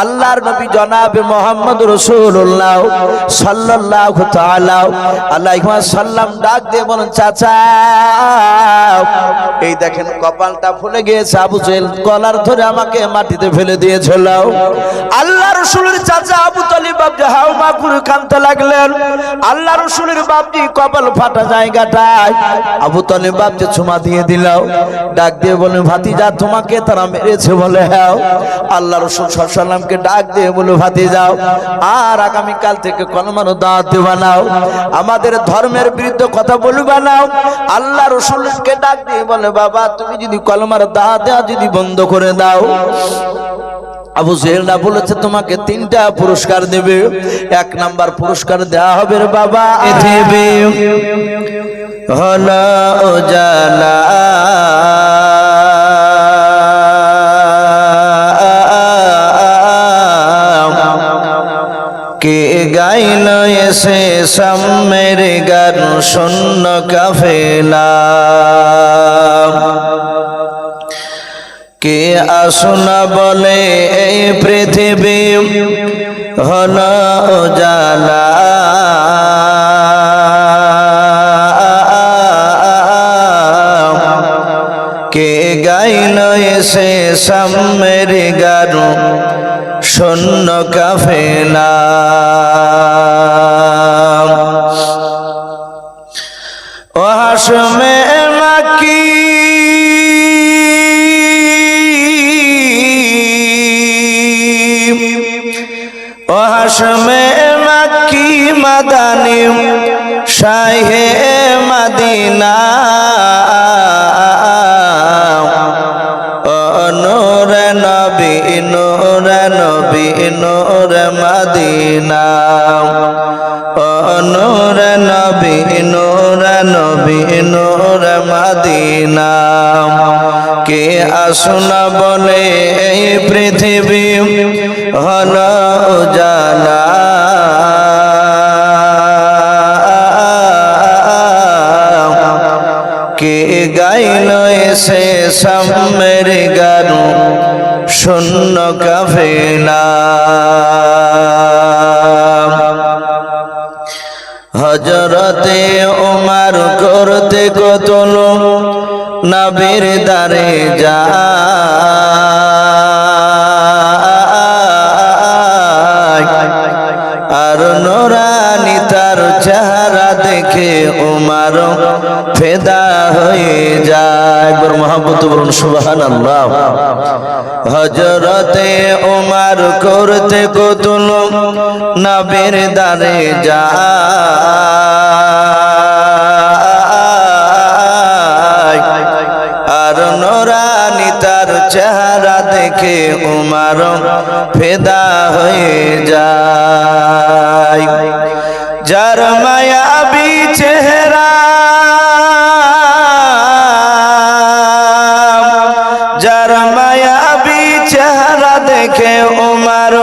আল্লাহর নবী জনাবে মুহাম্মদ রাসূলুল্লাহ সাল্লাল্লাহু তাআলা আলাইহি ওয়াসাল্লাম ডাক দিয়ে বলেন, চাচা এই দেখেন কপালটা ফুলে গিয়েছে, আবু জেহেল গলার ধরে আমাকে মাটিতে ফেলে দিয়েছিল। আল্লাহ রাসূলের চাচা আবু তালিব বাপজি হাওমা করে কাঁদতে লাগলেন। আল্লাহ রাসূলের বাপজি কপাল ফাটা জায়গাটায় আবু তালিব বাপজি চুমা দিয়ে দিল। ডাক দিয়ে বলেন, ভাতিজা তোমাকে তারা মেরেছে বলে? হ্যাঁ। আল্লাহ রাসূল সাল্লাল্লাহু আলাইহি ওয়াসাল্লামকে ডাক দিয়ে বলে, ভাতিজাও আর আগামী কাল থেকে কলমার দাওয়াত দিবা না, আমাদের ধর্মের বিরুদ্ধে কথা বলবা না। আল্লাহ রাসূলকে ডাক দিয়ে বলে, বাবা তুমি যদি কলমার দাওয়াত দেওয়া যদি বন্ধ করে দাও, আবু জেহেলরা বলেছে তোমাকে 3টা পুরস্কার দেবে। 1 নাম্বার পুরস্কার দেওয়া হবে রে বাবা, দেবে হলো জালা কে গাইল এসে সামের গান শূন্য কাফেলা, কে আসনা বলে এই পৃথিবী হলো জালা, কে গাইল এসে সামের গান শূন্য কাফেলা। ও হাশমে মাকি ও হাশমে মাকি মাদানী শাহে মদিনা, ও নূর নবী নূর নবী নূর মদিনা, ও নূর নবী নূর নবী নূর মদিনা, কে আসনা বলে এই পৃথিবী হলো জালা, কে গাইল এসে সামের গান শূন্য কাফেলা। হযরতে ওমর করতে কতল নবীর দারে যায়, আর নূরানী তার চেহারা দেখে ওমর ফেদা হয়ে যায়। বড় মহব্বত বলুন সুবহানাল্লাহ। হযরতে ওমর করতে কতল নবীর দারে যায়, আর নূরানী তার চেহারা দেখে ওমর ফেদা হয়ে যায়। যার মায়াবী চেহারা, যার মায়াবী চেহারা দেখে ওমর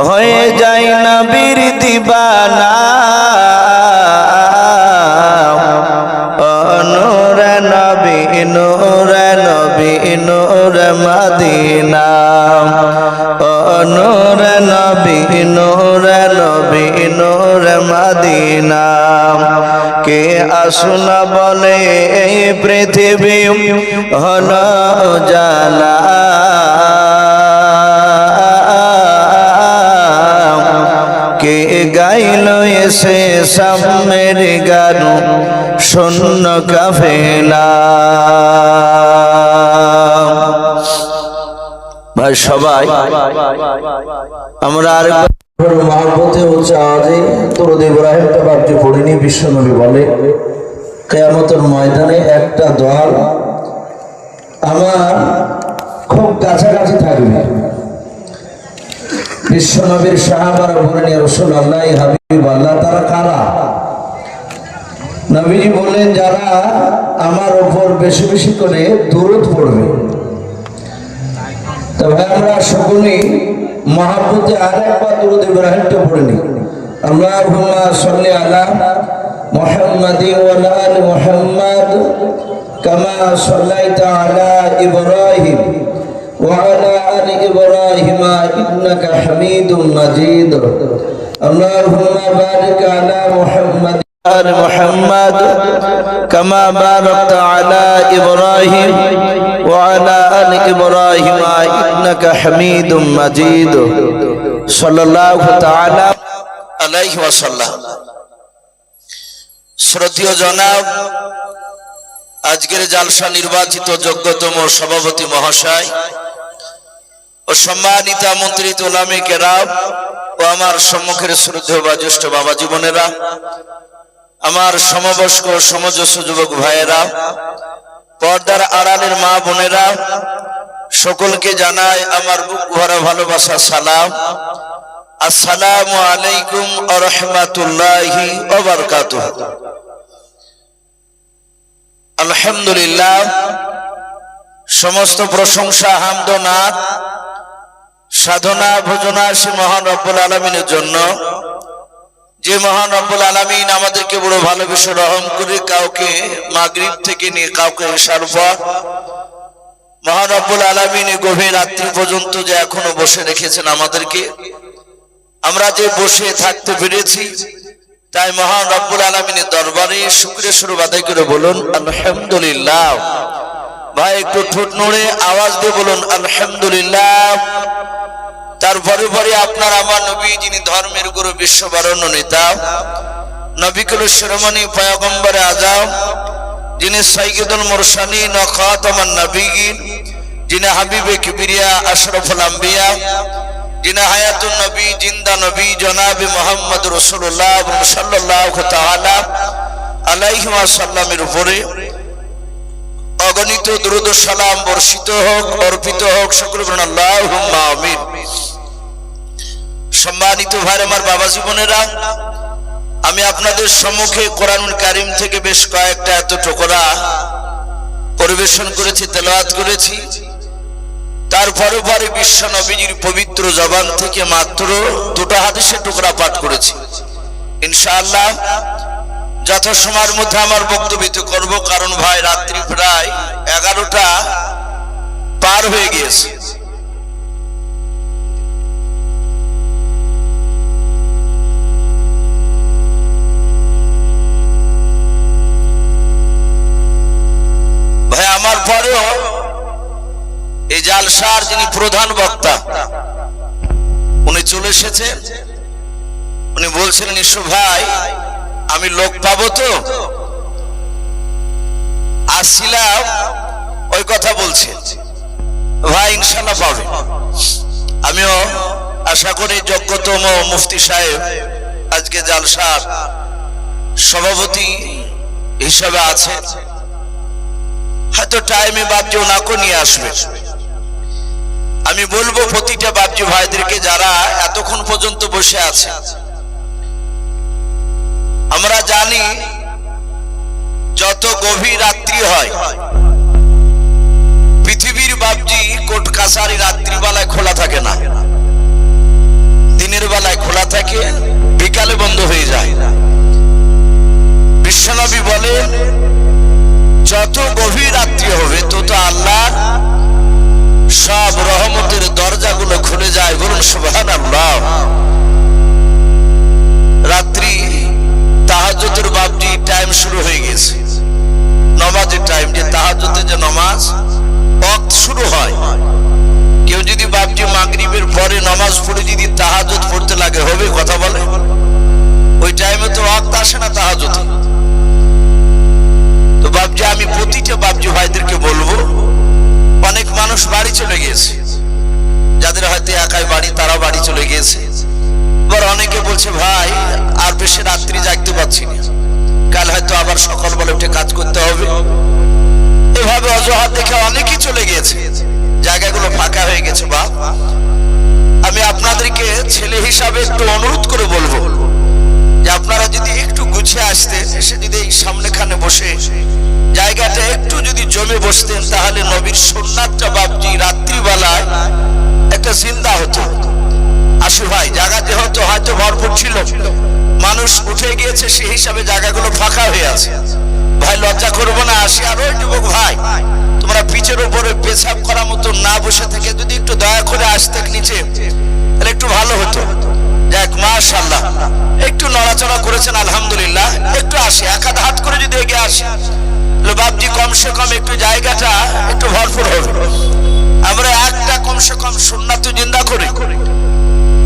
হয়ে যায় নবীর দিবানা, ও নূর নবী নূর নবী নূর মদিনা, ও নূর নবী নূর নবী নূর মদিনা, কে আসনা বলে এই পৃথিবী হলো জালা, কে গাইল এসে সামের গান শূন্য কাফেলা। ভাই সবাই আমরা আরেকবার মহব্বতে উচ্চ আওয়াজে দরুদ ইব্রাহিমটা বাপজি পড়িনি। বিশ্বনবী বলে, কিয়ামতের ময়দানে একটা দল আমার খুব কাছাকাছি থাকবে। বিশ্বনবীর সাহাবারা বলেন, ইয়া রাসূলুল্লাহ হাবিবাল্লাহ তারা কারা? নবীজি বললেন, যারা আমার উপর বেশি বেশি করে দরুদ পড়বে। তবে আমরা সকলেই মহব্বতে আরেকবার দরুদ ইব্রাহিমটা পড়ে নিই। আল্লাহুম্মা সাল্লি আলা মুহাম্মাদি ওয়া আলা আলি মুহাম্মাদ কামা সাল্লাইতা আলা ইব্রাহিম وعلى آل إبراهيم إنك حميد مجيد اللهم بارك على محمد آل محمد كما باركت على إبراهيم وعلى آل إبراهيم إنك حميد مجيد صلى الله تعالى عليه وسلم শ্রদ্ধেয় জনাব আজকের জালসা নির্বাচিত যোগ্যতম সভাপতি মহাশয় ও সম্মানিত আমন্ত্রিত উলামে কেরাম ও আমার সম্মুখের শ্রদ্ধেয় বা জ্যেষ্ঠ বাবা জীবনেরা, আমার সমবয়স্ক সমজস্ব যুবক ভাইয়েরা, পর্দার আড়ালের মা বোনেরা, সকলকে জানাই আমার বুক ভরা ভালোবাসা সালাম। আসসালামু আলাইকুম ওয়া রাহমাতুল্লাহি ওয়া বারাকাতুহু। আলহামদুলিল্লাহ, সমস্ত প্রশংসা হামদ ও নাত সাধনা ভোজনা সে মহান রব্বুল আলামিনের জন্য, যে মহান রব্বুল আলামিন আমাদেরকে বড় ভালোবেসে রহম করে কাউকে মাগরিব থেকে নিয়ে কাউকে এশার পর মহান রব্বুল আলামিন গভীর রাত্রি পর্যন্ত যে এখনো বসে রেখেছেন আমাদেরকে, আমরা যে বসে থাকতে পেরেছি তাই মহান রব্বুল আলামিনের দরবারে শুকরিয়া স্বরূপ আদায় করে বলুন আলহামদুলিল্লাহ। ভাই একটু ঠোঁট নড়ে আওয়াজ দিয়ে বলুন আলহামদুলিল্লাহ। তারপরে পরে আপনার আমার নবী, যিনি ধর্মের গুরু, বিশ্ববরণ্য নেতা, নবিকুল শিরোমণি পয়গম্বরে আজম, যিনি সাইয়্যিদুল মুরসালিন ও খাতামান নবিয়্যিন, যিনি হাবিবে কিবরিয়া আশরাফুল আম্বিয়া, যিনি হায়াতুন নবী, জিন্দা নবী জনাবে মুহাম্মদ রাসূলুল্লাহ সাল্লাল্লাহু তাআলা আলাইহি ওয়াসাল্লামের উপরে অগণিত দুরূদ ও সালাম বর্ষিত হোক, অর্পিত হোক। সকলে বলুন আল্লাহুম্মা আমিন। সম্মানিত ভাই আমার, বাবা জীবনেরা, আমি আপনাদের সম্মুখে কোরআনুল কারীম থেকে বেশ কয়েকটা এত টুকরা পরিবেশন করেছি, তেলাওয়াত করেছি। তারপরে পরে বিশ্ব নবীজির পবিত্র জবান থেকে মাত্র দুটো হাদিসের টুকরা পাঠ করেছি। ইনশাআল্লাহ যথাসময়ের মধ্যে আমার বক্তব্য করব, কারণ ভাই রাত্রি প্রায় 11টা পার হয়ে গিয়েছে। ভাই আমার পরেও এই জালসার যিনি প্রধান বক্তা উনি চলে এসেছেন। উনি বলছিলেন ইসু ভাই আমি লোক পাবো তো, আসছিলাম ওই কথা বলছি। ভাই ইনশাআল্লাহ পাবে। আমিও আশা করি যোগ্যতম মুফতি সাহেব আজকে জালসার সভাপতি হিসাবে আছে, হয়তো টাইমে বাপজি ওনাকে নিয়ে আসবে। আমি বলবো প্রতিটা বাপজি ভাইদেরকে যারা এতক্ষণ পর্যন্ত বসে আছে, আমরা জানি যত গভীর রাত্রি হয় পৃথিবীর বাপজি কোর্ট কাছারি রাত্রিবেলায় খোলা থাকে না, দিনের বেলায় খোলা থাকে, বিকালে বন্ধ হয়ে যায়। বিশ্বনবী বলেন যত গভীর রাত্রি হবে তত আল্লাহর সব রহমতের দরজাগুলো খুলে যায়। বলুন সুবহানাল্লাহ। রাত্রি তাহাজ্জুদের বাপজি টাইম শুরু হয়ে গেছে, নামাজের টাইম, যে তাহাজ্জুদের যে নামাজ ওয়াক্ত শুরু হয়। কেউ যদি বাপজি মাগরিবের পরে নামাজ পড়ে যদি তাহাজ্জুদ পড়তে লাগে, হবে? কথা বলে। ওই টাইমে তো ওয়াক্ত আসে না তাহাজ্জুদে। তো বাপজি আমি প্রতিটা বাপজি ভাইদেরকে বলবো, অনেক মানুষ বাড়ি চলে গিয়েছে, যাদের হয়তো একাই বাড়ি তারা বাড়ি চলে গিয়েছে। এবার অনেকে বলছে ভাই আর বেশি রাত্রি জাগতে পারছি না, কাল হয়তো আবার সকালবেলা উঠে কাজ করতে হবে। এভাবে অজুহাত দেখে অনেকেই চলে গিয়েছে, জায়গাগুলো ফাঁকা হয়ে গেছে। বাপ আমি আপনাদেরকে ছেলে হিসাবে একটু অনুরোধ করে বলবো যে আপনারা যদি একটু গুছিয়ে আসতেন, এসে যদি এই সামনেখানে বসে জায়গাটা একটু যদি জমে বসতেন, তাহলে নবীর সুন্নাতটা বাপজি রাত্রিবেলায় একটা জিন্দা হতো। আসু ভাই জায়গা যেহেতু হয়তো ভরপুর ছিল, মানুষ উঠে গিয়েছে, সেই হিসাবে জায়গাগুলো ফাঁকা হয়ে আছে। ভাই লজ্জা করবো না, আসি আর ওই যুবক ভাই তোমরা পিচের উপরে পেশাব করার মতো না বসে থেকে যদি একটু দয়া করে আসতে নিচে তাহলে একটু ভালো হতো। যাক মাশাআল্লাহ, একটু নড়াচড়া করেছেন আলহামদুলিল্লাহ। একটু আসে, এক হাত হাত করে যদি এগিয়ে আসে বাপজি কমসে কম একটু জায়গাটা একটু ভরপুর হবে। আমরা একটা কমসে কম সুন্নাত জিন্দা করি।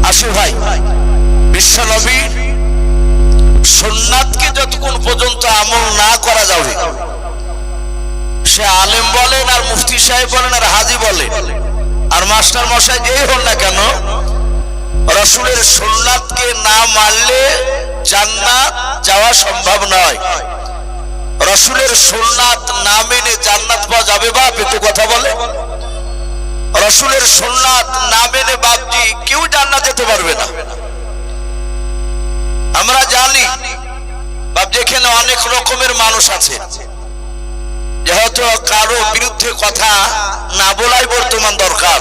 আসো ভাই, বিশ্ব নবীর সুন্নাতকে যতক্ষণ পর্যন্ত আমল না করা যাবে, সে আলেম বলেন আর মুফতি সাহেব বলেন আর হাজি বলেন আর মাস্টার মশাই যেই হন না কেন, রাসূলের সুন্নাতকে না মানলে জান্নাত যাওয়া সম্ভব নয়। রাসূলের সুন্নাত না মেনে জান্নাত পাওয়া যাবে বাপ? একটু কথা বলে। রাসূলের সুন্নাত না মেনে বাপজি কেউ জান্নাত যেতে পারবে না। আমরা জানি বাপজি এখানে অনেক রকমের মানুষ আছে, যেহেতু কারো বিরুদ্ধে কথা না বলাই বর্তমান দরকার।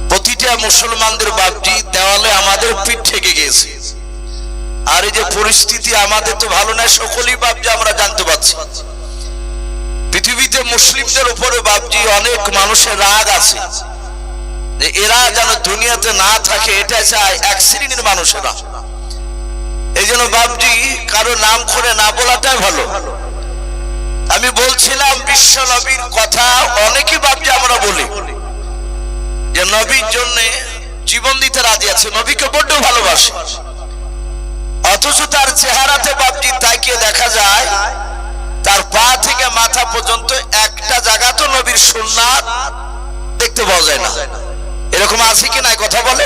প্রতিটা মুসলমানদের বাপজি দেওয়ালে আমাদের পিঠ থেকে গিয়েছে। আর এই যে পরিস্থিতি আমাদের তো ভালো নয়, সকলেই বাপজি আমরা জানতে পারছি। পৃথিবীতে মুসলিমদের উপরে বাপজি অনেক মানুষের রাগ আছে যে এরা যেন দুনিয়াতে না থাকে, এটা চায় এক শ্রেণীর মানুষেরা। এই জন্য বাপজি কারো নাম করে না বলাটাই ভালো। আমি বলছিলাম বিশ্ব নবীর কথা অনেকেই বাপজি আমরা বলি যে নবীর জন্য জীবন দিতে রাজি আছে, নবীকে বড্ড ভালোবাসে, অথচ তার চেহারাতে বাপজি তাকিয়ে দেখা যায় তার পা থেকে মাথা পর্যন্ত একটা জায়গা তো নবীর সুন্নাত দেখতে পাওয়া যায় না। এরকম আছে কি নাই কথা বলে?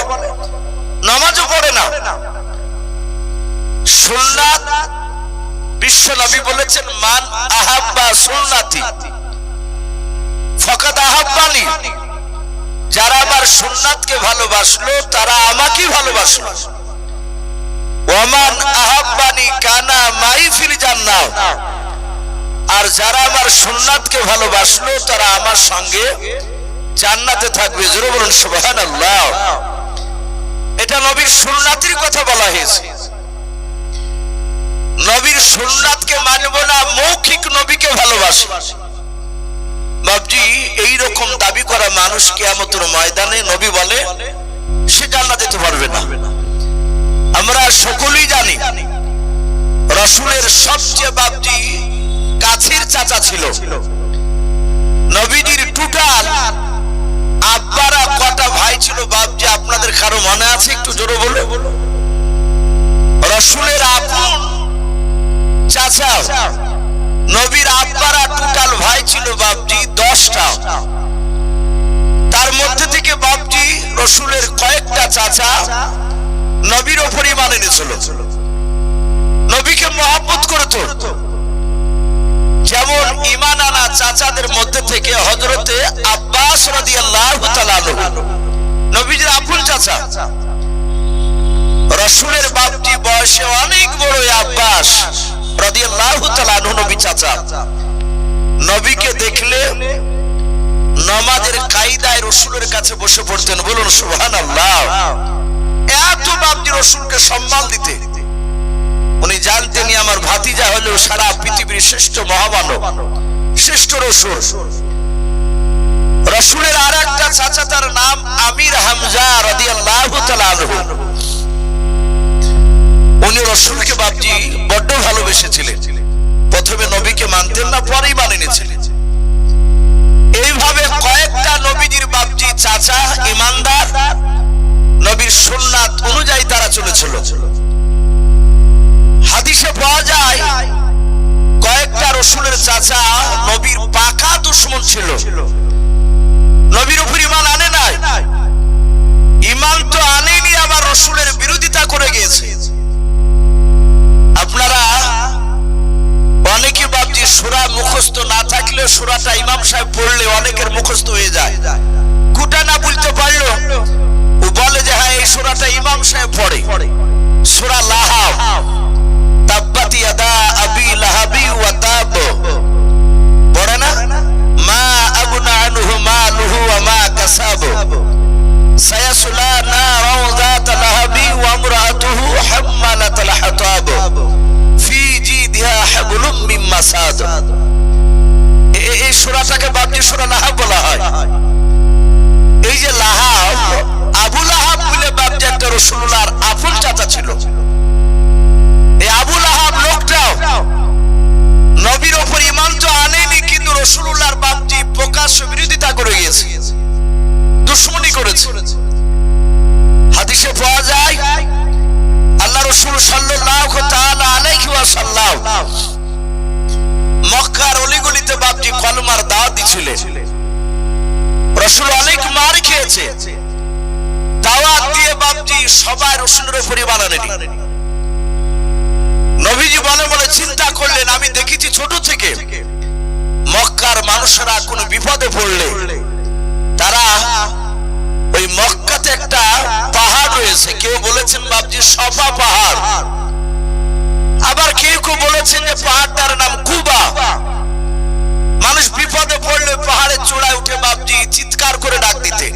নামাজও পড়ে না। সুন্নাত বিশ্ব নবী বলেছেন মান আহাব্বা সুন্নাতি ফাকাদ আহাব্বানি, যারা আমার সুন্নাতকে ভালোবাসলো তারা আমাকেই ভালোবাসলো। ওমান আহাব্বানি কানা মাই ফিল জান্নাহ, আর যারা আমার সুন্নাতকে ভালোবাসলো তারা আমার সঙ্গে জান্নাতে থাকবে। জোরে বলুন সুবহানাল্লাহ। এটা নবীর সুন্নাতের কথা বলা হয়েছে। নবীর সুন্নাতকে মানব না, মৌখিক নবীকে ভালোবাসে বাপজি, এই রকম দাবি করা মানুষ কিয়ামতের ময়দানে নবী বলে সে জান্নাতে যেতে পারবে না। আমরা সকলেই জানি রাসূলের সবচেয়ে বাপজি কাছের চাচা ছিল। নবীজির টোটাল আব্বারা কটা ভাই ছিল বাপজি? আপনাদের কারো মনে আছে? একটু জোরে বলো। রাসূলের আপন চাচা নবীর আব্বারা টোটাল ভাই ছিল বাপজি 10টা। তার মধ্যে থেকে বাপজি রাসূলের কয়েকটা চাচা নবীর উপর ঈমান এনেছিল, নবীকে মহব্বত করত। যেমন ঈমান আনা চাচাদের মধ্যে থেকে হযরতে আব্বাস রাদিয়াল্লাহু তাআলা আনহু, নবীজির আপন চাচা। রাসূলের বাপজি বয়সে অনেক বড় আব্বাস রাদিয়াল্লাহু তাআলা আনহু নবী চাচা। নবীকে দেখলে নামাজের কায়দায় রাসূলের কাছে বসে পড়তেন। বলুন সুবহানাল্লাহ। এত বাপজি রাসূলকে সম্মান দিতে। উনি জানতেন আমার ভাতিজা হলেও সারা পৃথিবীর শ্রেষ্ঠ মহামানব, শ্রেষ্ঠ রাসূল। রাসূলের আরেকটা চাচা, তার নাম আমির হামজা রাদিয়াল্লাহু তাআলা আনহু। উনি রাসূলকে বাপজি বড্ড ভালোবেসেছিলেন। প্রথমে নবীকে মানতেন না, পরেই মানে নিয়েছিলেন। এইভাবে কয়েকটা নবীজির বাপজি চাচা ঈমানদার, নবীর সুন্নাত অনুযায়ী তারা চলেছিল। হাদিসে পাওয়া যায় কয়েকটা রাসূলের চাচা নবীর পাকা দুশমন ছিল, নবীর উপর ঈমান আনে নাই। ঈমান তো আনেনি, আবার রাসূলের বিরোধিতা করে গিয়েছে। আপনারা অনেকে বাপজি সূরা মুখস্থ না থাকলে সূরাটা ইমাম সাহেব পড়লে অনেকের মুখস্থ হয়ে যায়। গোটা না বলতে পারলো ও বলে যে হ্যাঁ এই সূরাটা ইমাম সাহেব পড়ে। সূরা লাহাব, তাব্বাত ইয়াদা আবি লাহাবি ওয়া তাব, পড়ে না? মা আবনা আনহু মালুহু ওয়া মা কাসাব, সায়াসলা নারান যাত লাহাবি ওয়া ইমরাতুহু হাম্মালাতাল হাতাব, ফি জিদিহা হাবলুম মিন মাসাদ। এই সূরাটাকে বাবজি সূরা লাহাব বলা হয়। এই যে লাহাব, আবু লাহাব বলে বাবজি একটা রাসূলুল্লাহর আপন চাচা ছিল। এই আবু লাহাব লোকটাও নবীর উপর ঈমান তো আনেনি, কিন্তু রাসূলুল্লাহর বাবজি প্রকাশ্য বিরোধিতা করে গিয়েছে, দুশমনি করেছে। হাদিসে পাওয়া যায় আল্লাহ রাসূল সাল্লাল্লাহু তাআলা আলাইহি ওয়াসাল্লাম মক্কার অলিগলিতে বাবজি কলমার দাওয়াত দিছিলেন। রাসূল অনেক মার খেয়েছে, দাওয়াত দিয়ে বাবজি সবাই রাসূলের উপর ঈমান আনেনি। নবীজি বলে বলে চিন্তা করলেন, আমি দেখেছি ছোট থেকে মক্কার মানুষেরা কোনো বিপদে পড়লে তারা ওই মক্কাতে একটা পাহাড় রয়েছে, কেউ বলেছেন বাবজি সফা পাহাড়, আবার কেউ কেউ বলেছেন যে পাহাড়টার নাম কুবা। মানুষ বিপদে পড়লে পাহাড়ের চূড়ায় উঠে বাবজি চিৎকার করে ডাক দিতে।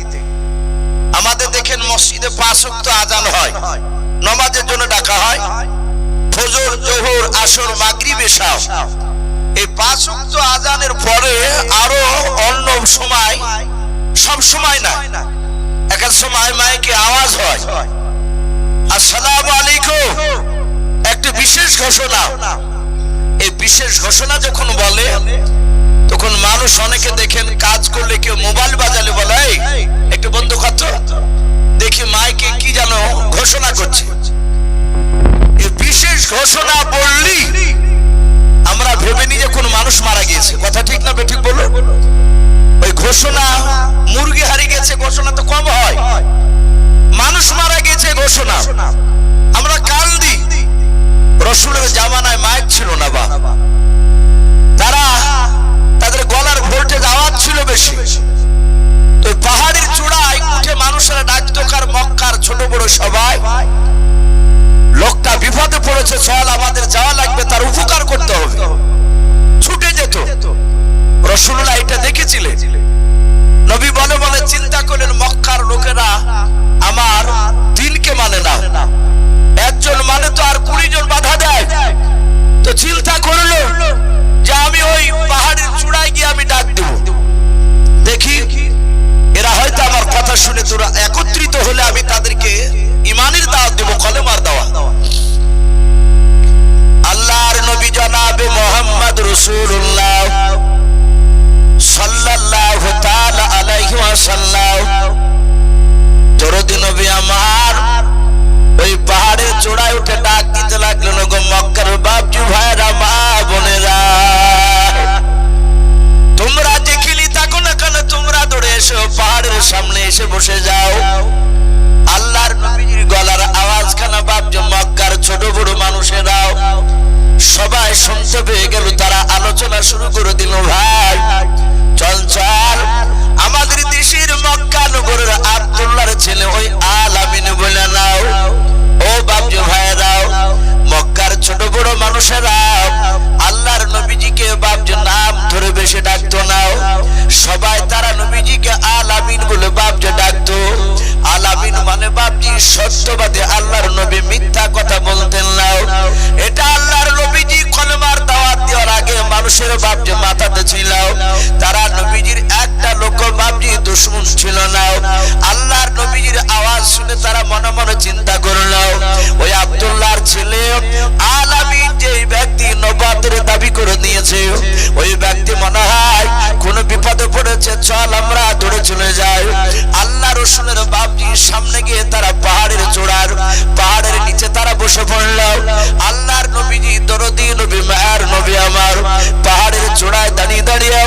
আমাদের দেখেন মসজিদে 5 ওয়াক্ত আজান হয়, নামাজের জন্য ডাকা হয়, ফজর, জোহর, আসর, মাগরিব, এশা। এই 5 ওয়াক্ত আজানের পরে আরো অন্য সময়, সব সময় না, এক এক সময় মাইকে আওয়াজ হয়, আসসালামু আলাইকুম, একটা বিশেষ ঘোষণা। এই বিশেষ ঘোষণা যখন বলে তখন মানুষ অনেকে দেখেন কাজ করলে কেউ মোবাইল বাজালে বলে একটু বন্ধ কর, দেখি মাইকে কি যেন ঘোষণা করছে। এই বিশেষ ঘোষণা বললি আমরা ভেবে নিই যে কোন মানুষ মারা গিয়েছে। কথা ঠিক না বেঠিক বলো? ওই ঘোষণা মুরগি হারিয়ে গেছে ঘোষণা তো কম হয়, মানুষ মারা গেছে ঘোষণা আমরা কান দিই। রাসূলের জামানায় মাইক ছিল না, বা তারা তাদের গলার ভোল্টেজ আওয়াজ ছিল বেশি। তো পাহাড়ের চূড়ায় উঠে মানুষেরা ডাকতো, কার মক্কার ছোট বড় সবাই, লোকটা বিপদে পড়েছে, চল আমাদের যাওয়া লাগবে, তার উপকার করতে হবে, ছুটে যেত। রাসূলুল্লাহ এটা দেখেছিলেন। নবী বলে বলে চিন্তা করলেন, মক্কার লোকেরা আমার দিনকে মানে না, একজন মানে তো আর 20 জন বাধা দেয়। তো চিন্তা করলো যে আমি ওই পাহাড়ের চূড়ায় গিয়ে আমি ডাক দেব, দেখি এরা হয়তো আমার কথা শুনে তোরা একত্রিত হলে আমি তাদেরকে ঈমানের দাওয়াত দেব, কলেমার দাওয়াত। আল্লাহর নবী জনাবে মুহাম্মদ রাসূলুল্লাহ সাল্লাল্লাহু তাআলা আলাইহি ওয়াসাল্লাম দরদি নবী আমার ওই পাহাড়ের চূড়ায় উঠে ডাক দিতে লাগলেন, গো মক্কার বাপজি ভাইরা, মা বোনেরা, তোমরা যেখানে থাকো না কেন তোমরা দৌড়ে এসো, পাহাড়ের সামনে এসে বসে যাও। আল্লাহর নবীর গলার আওয়াজ খানা বাপজি মক্কার ছোট বড় মানুষেরাও সবাই শুনতে পেয়ে গেল। তারা আলোচনা শুরু করে দিল, ভাই চল চল আমাদের দেশের মক্কা নগরের আব্দুল্লাহর ছেলে ওই আলামিন বলে নাও। ও বাপজি ভাইরাও, মক্কার ছোট বড় মানুষেরা আল্লাহর নবীজিকে বাপজি নাম ধরে বেশি ডাকতো নাও। সবাই তারা নবীজিকে আলামিন বলে বাপজি ডাকতো। আলামিন মানে বাপজি সত্যবাদী, আল্লাহর নবী মিথ্যা কথা বলতেন নাও। এটা আল্লাহর নবীজি কলেমার দাওয়াত দেওয়ার আগে মানুষের বাপজি মাথাতে ছিল। তারা নবীজির একটা লোক বাপজি দুশমন ছিল না। আল্লাহর নবীজির আওয়াজ শুনে তারা মনে মনে চিন্তা করলো, ওই আব্দুল্লাহর ছেলে আলামিন যে ব্যক্তি নবুয়তের দাবি করে নিয়েছে, ওই ব্যক্তি মনে হয় কোন বিপদে পড়েছে, চল আমরা দৌড়ে চলে যাই। আল্লাহ রাসূলের বাপজি সামনে গিয়ে তারা পাহাড়ের নিচে তারা বসে পড়ল। আল্লাহর নবীজি দরদি নবী, মায়ের নবী আমার পাহাড়ের চূড়ায় দাঁড়িয়ে দাঁড়িয়ে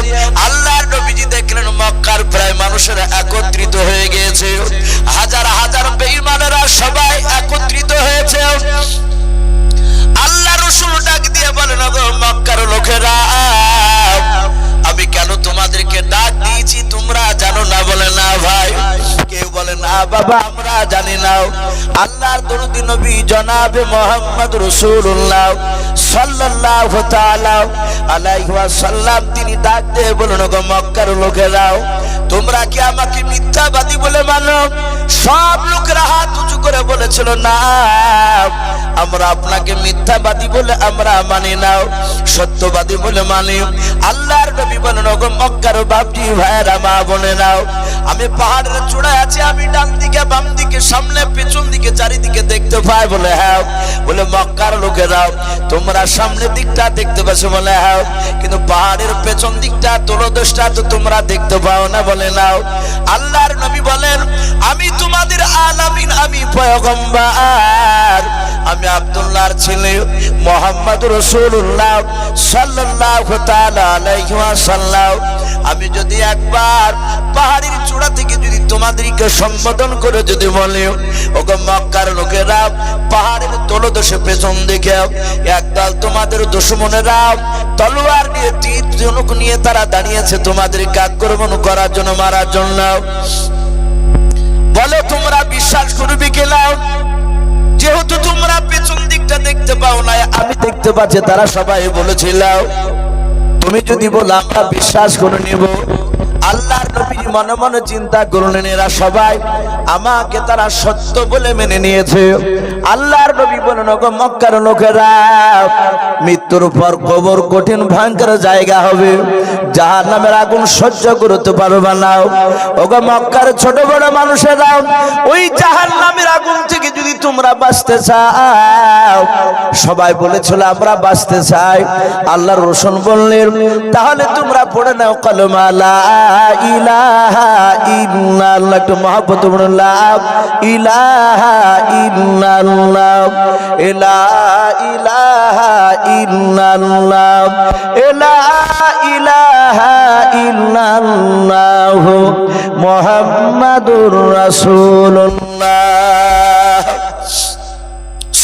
আল্লাহর নবীজি দেখলেন মক্কার প্রায় মানুষেরা একত্রিত হয়ে গিয়েছে, হাজার হাজার বেঈমানেরা সবাই একত্রিত হয়েছে। আল্লাহ রাসূল ডাক দিয়ে বলেন, মক্কার লোকেরা, আমি কেন তোমাদেরকে ডাক দিয়েছি তোমরা জানো না? বলে না ভাই। কেউ বলে না বাবা আমরা জানি না। আল্লাহর দরুদি নবী জনাবে মুহাম্মদ রাসূলুল্লাহ সাল্লাল্লাহু তাআলা আলাইহি ওয়াসাল্লাম তিনি ডাক দিয়ে বলেন, গো মক্কার লোকেরা, তোমরা কি আমাকে মিথ্যাবাদী বলে মানো? সব লোকেরা হাত উঁচু করে করে বলেছিল, না আমরা আপনাকে মিথ্যাবাদী বলে আমরা মানি না, সত্যবাদী বলে মানি। আল্লাহর নবী বলেন, ওগো মক্কার বাপজি ভাইরা মা বোনেরাও, আমি পাহাড়ের চূড়ায় আছি, আমি ডান দিকে বাম দিকে সামনে পেছন দিকে চারিদিকে দেখতে পাই। বলে হ্যাঁ। বলে মক্কার লোকেরাও তোমরা সামনের দিকটা দেখতে পাচ্ছ? বলে হ্যাঁ। কিন্তু পাহাড়ের পেছন দিকটা তলদেশটা তো তোমরা দেখতে পাও না। বলে নাও। আল্লাহর নবী বলেন, আমি তোমাদের আলামিন, আমি পয়গম্বর, আমি আব্দুল্লাহর ছেলে মুহাম্মদ রাসূলুল্লাহ সাল্লাল্লাহু তাআলা আলাইহি ওয়াসাল্লাম। আমি যদি একবার পাহাড়ের চূড়া থেকে যদি তোমাদেরকে সম্বোধন করে যদি বলে, ওগো মক্কার লোকেরা, পাহাড়ের তলদেশে পেছন দিকে একদল তোমাদের দুশমনেরা তলোয়ার নিয়ে তীর ধনুক নিয়ে তারা দাঁড়িয়েছে তোমাদেরকে আক্রমণ করার জন্য, মারার জন্য। বলে তোমরা বিশ্বাস করবে কিনা? যেহেতু তোমরা পেছন দিকটা দেখতে পাও না, আমি দেখতে পাচ্ছি। তারা সবাই বলেছিল, তুমি যদি বলো আমরা বিশ্বাস করে নিব। আল্লাহর নবী মনে মনে চিন্তা করলেন, এরা সবাই আমাকে তারা সত্য বলে মেনে নিয়েছে। আল্লাহর নবী বলেন, ওগো মক্কার লোকেরা, মৃত্যুর পর কবর কঠিন ভয়ঙ্কর জায়গা হবে, জাহান্নামের আগুন সহ্য করতে পারবে না। ওগো মক্কার ছোট বড় মানুষেরা, ওই জাহান্নামের আগুন থেকে যদি তোমরা বাঁচতে চাও, সবাই বলেছিল আমরা বাঁচতে চাই। আল্লাহর রাসূল বললেন, তাহলে তোমরা পড়ে নাও কলমা লা ইলাহা ইল্লাল্লাহ। একটু মহব্বত বলুন, লা ইলাহা ইল্লাল্লাহ, লা ইলাহা ইল্লাল্লাহ, লা ইলাহা ইল্লাল্লাহ মুহাম্মাদুর রাসূলুল্লাহ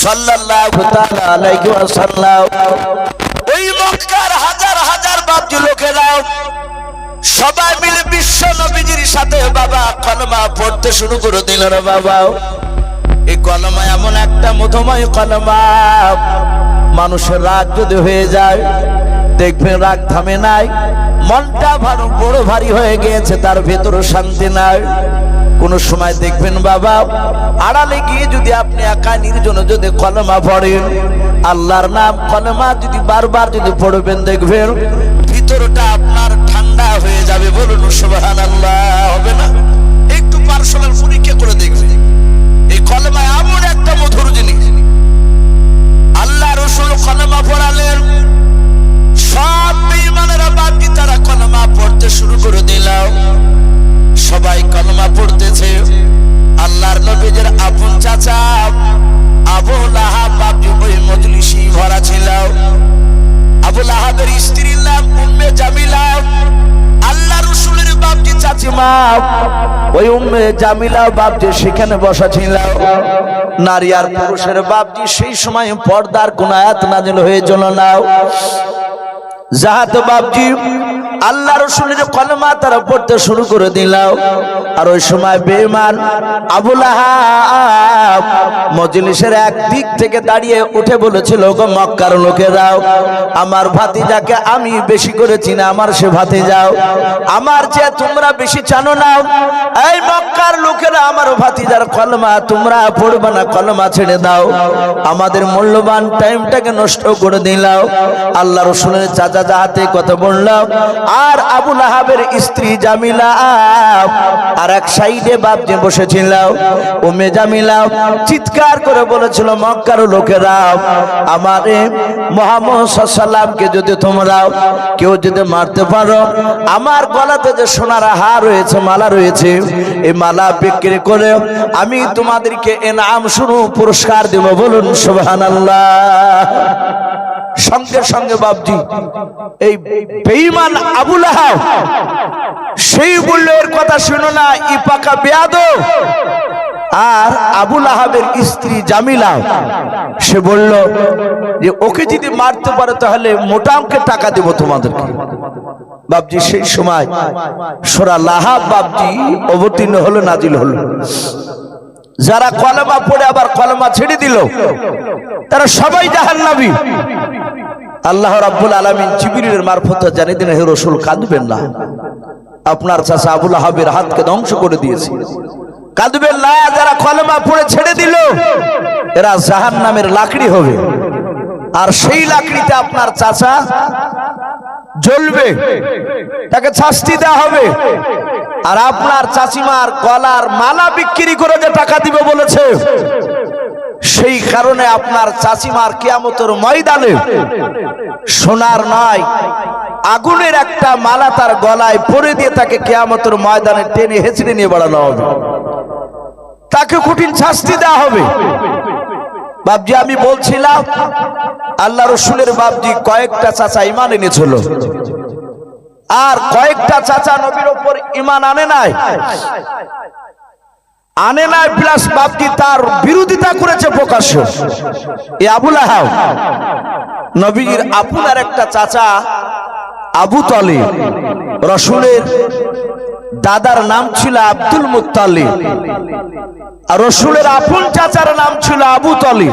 সাল্লাল্লাহু তাআলা আলাইহি ওয়াসাল্লাম। ওই মক্কার হাজার হাজার বাপজি লোকেরা সবাই মিলে বিশ্ব নবীজির সাথে বাবা কলমা পড়তে শুরু করে দিল। রে বাবা, এই কলমা এমন একটা মধুময় কলমা, মানুষের রাগ যদি হয়ে যায় দেখবেন রাগ থামে নাই, মনটা বড় ভারী হয়ে গিয়েছে, তার ভেতরে শান্তি নাই। কোন সময় দেখবেন বাবা আড়ালে গিয়ে যদি আপনি একা নির্জনে যদি কলমা পড়েন, আল্লাহর নাম কলমা যদি বারবার যদি পড়বেন, দেখবেন ভিতরটা আপনার ঠান্ডা হয়ে যাবে। বলুন সুবহানাল্লাহ। হবে না? একটু পার্সোনাল পরীক্ষা করে দেখবেন। এই কলমা এমন একটা মধুর জিনিস। আল্লাহ রাসূল কলমা পড়ালেন, সব বেঈমানেরা বাকি তারা কলমা পড়তে শুরু করে দিল। সবাই কলমা পড়তেছে। আল্লাহর নবীর আপন চাচা আবু লাহাব বাপজি ওই মজলিসে ভরা ছিল। আবু লাহাবের স্ত্রীর নাম উম্মে জামিলা। আল্লাহ রাসূলের বাপজি চাচিমা ওই উম্মে জামিলা বাপজি সেখানে বসা ছিল। নারী আর পুরুষের বাপজি সেই সময় পর্দার কোন আয়াত নাযিল হয়েছিল না। জাহাত বাপজি আল্লাহ রাসূলের কলমা তারা পড়তে শুরু করে দিল। আর ওই সময় বেঈমান আবু লাহাব মজলিসের এক দিক থেকে দাঁড়িয়ে উঠে বলেছিল, গো মক্কার লোকেরাও, আমার ভাতিজাকে আমি বেশি করে চিনি, আমার সে ভাতিজাও, আমার যে তোমরা বেশি জানো না। এই মক্কার লোকেরা, আমার ভাতিজার কলমা তোমরা পড়বে না, কলমা ছেড়ে দাও, আমাদের মূল্যবান টাইমটাকে নষ্ট করে দিলাও। আল্লাহ রাসূলের চাচা জাহাতে কথা বললাম, আর আবু লাহাবের স্ত্রী জামিলা আর এক সাইডে বাপজি বসেছিল। উম্মে জামিলা চিৎকার করে বলেছিল, মক্কার লোকেরা, আমারে মুহাম্মদ সাল্লাল্লাহু আলাইহি ওয়াসাল্লামকে যদি তোমরা কেউ যদি মারতে পারো, আমার গলাতে যে সোনার হার রয়েছে, মালা রয়েছে, এই মালা বিক্রি করে আমি তোমাদেরকে ইনাম স্বরূপ পুরস্কার দেব। বলুন সুবহানাল্লাহ। সঙ্গে সঙ্গে বাপজি এই বেঈমান আবু লাহাব সেই বলল, এর কথা শুনো না, ই পাকা বেয়াদব। আর আবু লাহাবের স্ত্রী জামিলা সে বলল যে ওকে যদি মারতে পারো তাহলে মোটা অঙ্কের টাকা দেব তোমাদেরকে। বাপজি সেই সময় সূরা লাহাব বাপজি অবতীর্ণ হলো, নাজিল হলো। যারা কলমা পড়ে আবার কলমা ছেড়ে দিল, তারা সবাই জাহান্নামী। আল্লাহ রাব্বুল আলামিন জিবরিলের মারফতে জানিয়ে দিলেন, হে রাসূল কাঁদবেন না, আপনার চাচা আবু লাহাবের হাতকে ধ্বংস করে দিয়েছে। কাঁদবে না, যারা কলেমা পড়ে ছেড়ে দিল এরা জাহান্নামের লাকড়ি হবে, আর সেই লাকড়িতে আপনার চাচা জ্বলবে, তাকে শাস্তি দেওয়া হবে। আর আপনার চাচিমার গলার মালা বিক্রি করে যে টাকা দিবে বলেছে, সেই কারণে আপনার চাচিমার কিয়ামতের ময়দানে সোনার নয় আগুনের একটা মালা তার গলায় পরে দিয়ে তাকে কিয়ামতের ময়দানে টেনে হেঁচড়ে নিয়ে বেড়ানো হবে, তাকে কঠিন শাস্তি দেওয়া হবে। বাপজি, আমি বলছিলাম আল্লাহ রসুলের বাপজি কয়েকটা চাচা ঈমান এনেছিল, আর কয়েকটা চাচা নবীর উপর ঈমান আনে নাই, প্লাস বাপজি তার বিরোধিতা করেছে প্রকাশ্য। এই আবু লাহাব নবীর আপনার একটা চাচা আবু তালিব, রসুলের দাদার নাম ছিল আব্দুল মুত্তালিব, আর রসুলের আপন চাচার নাম ছিল আবু তালিব।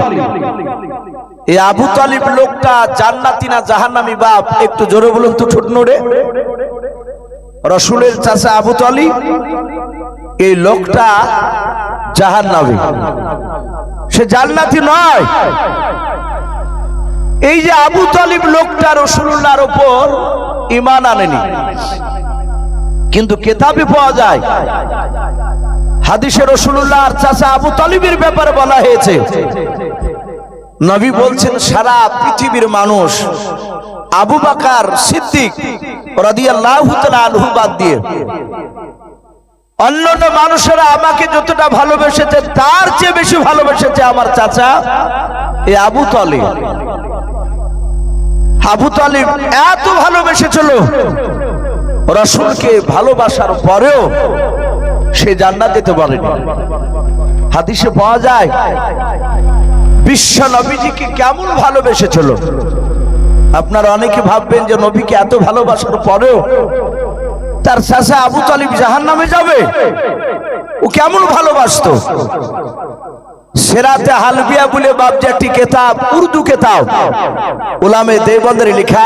এই আবু তালিব লোকটা জান্নাতি না জাহান্নামী বাপ? একটু জোরে বলুন তো, ছোট নড়ে। রসুলের চাচা আবু তালিব, এই লোকটা জাহান্নামী, সে জান্নাতি নয়। এই যে আবু তালিব লোকটা রাসূলুল্লাহর উপর ঈমান আনেনি, কিন্তু কিতাবে পাওয়া যায় হাদিসে রাসূলুল্লাহর চাচা আবু তালিবের ব্যাপারে বলা হয়েছে, নবী বলছেন সারা পৃথিবীর মানুষ আবু বকর সিদ্দিক রাদিয়াল্লাহু তাআলা আনহু বাদ দিয়ে অন্যান্য মানুষেরা আমাকে যতটা ভালোবেসেছে তার চেয়ে বেশি ভালোবেসেছে আমার চাচা এই আবু তালিব। আবু তালিব এত ভালোবেসেছিল রাসূলকে, ভালোবাসার পরেও সে জান্নাত যেতে পারেনি। হাদিসে পাওয়া যায় বিশ্ব নবীজিকে কেমন ভালোবেসেছিল। আপনারা অনেকে ভাববেন যে নবীকে এত ভালোবাসার পরেও তার চাচা আবু তালিব জাহান্নামে যাবে, ও কেমন ভালোবাসতো। সেরাতে হালবিয়া বলে বাপজি একটি কিতাব, উর্দু কিতাব, উলামে দেওবন্দের লেখা,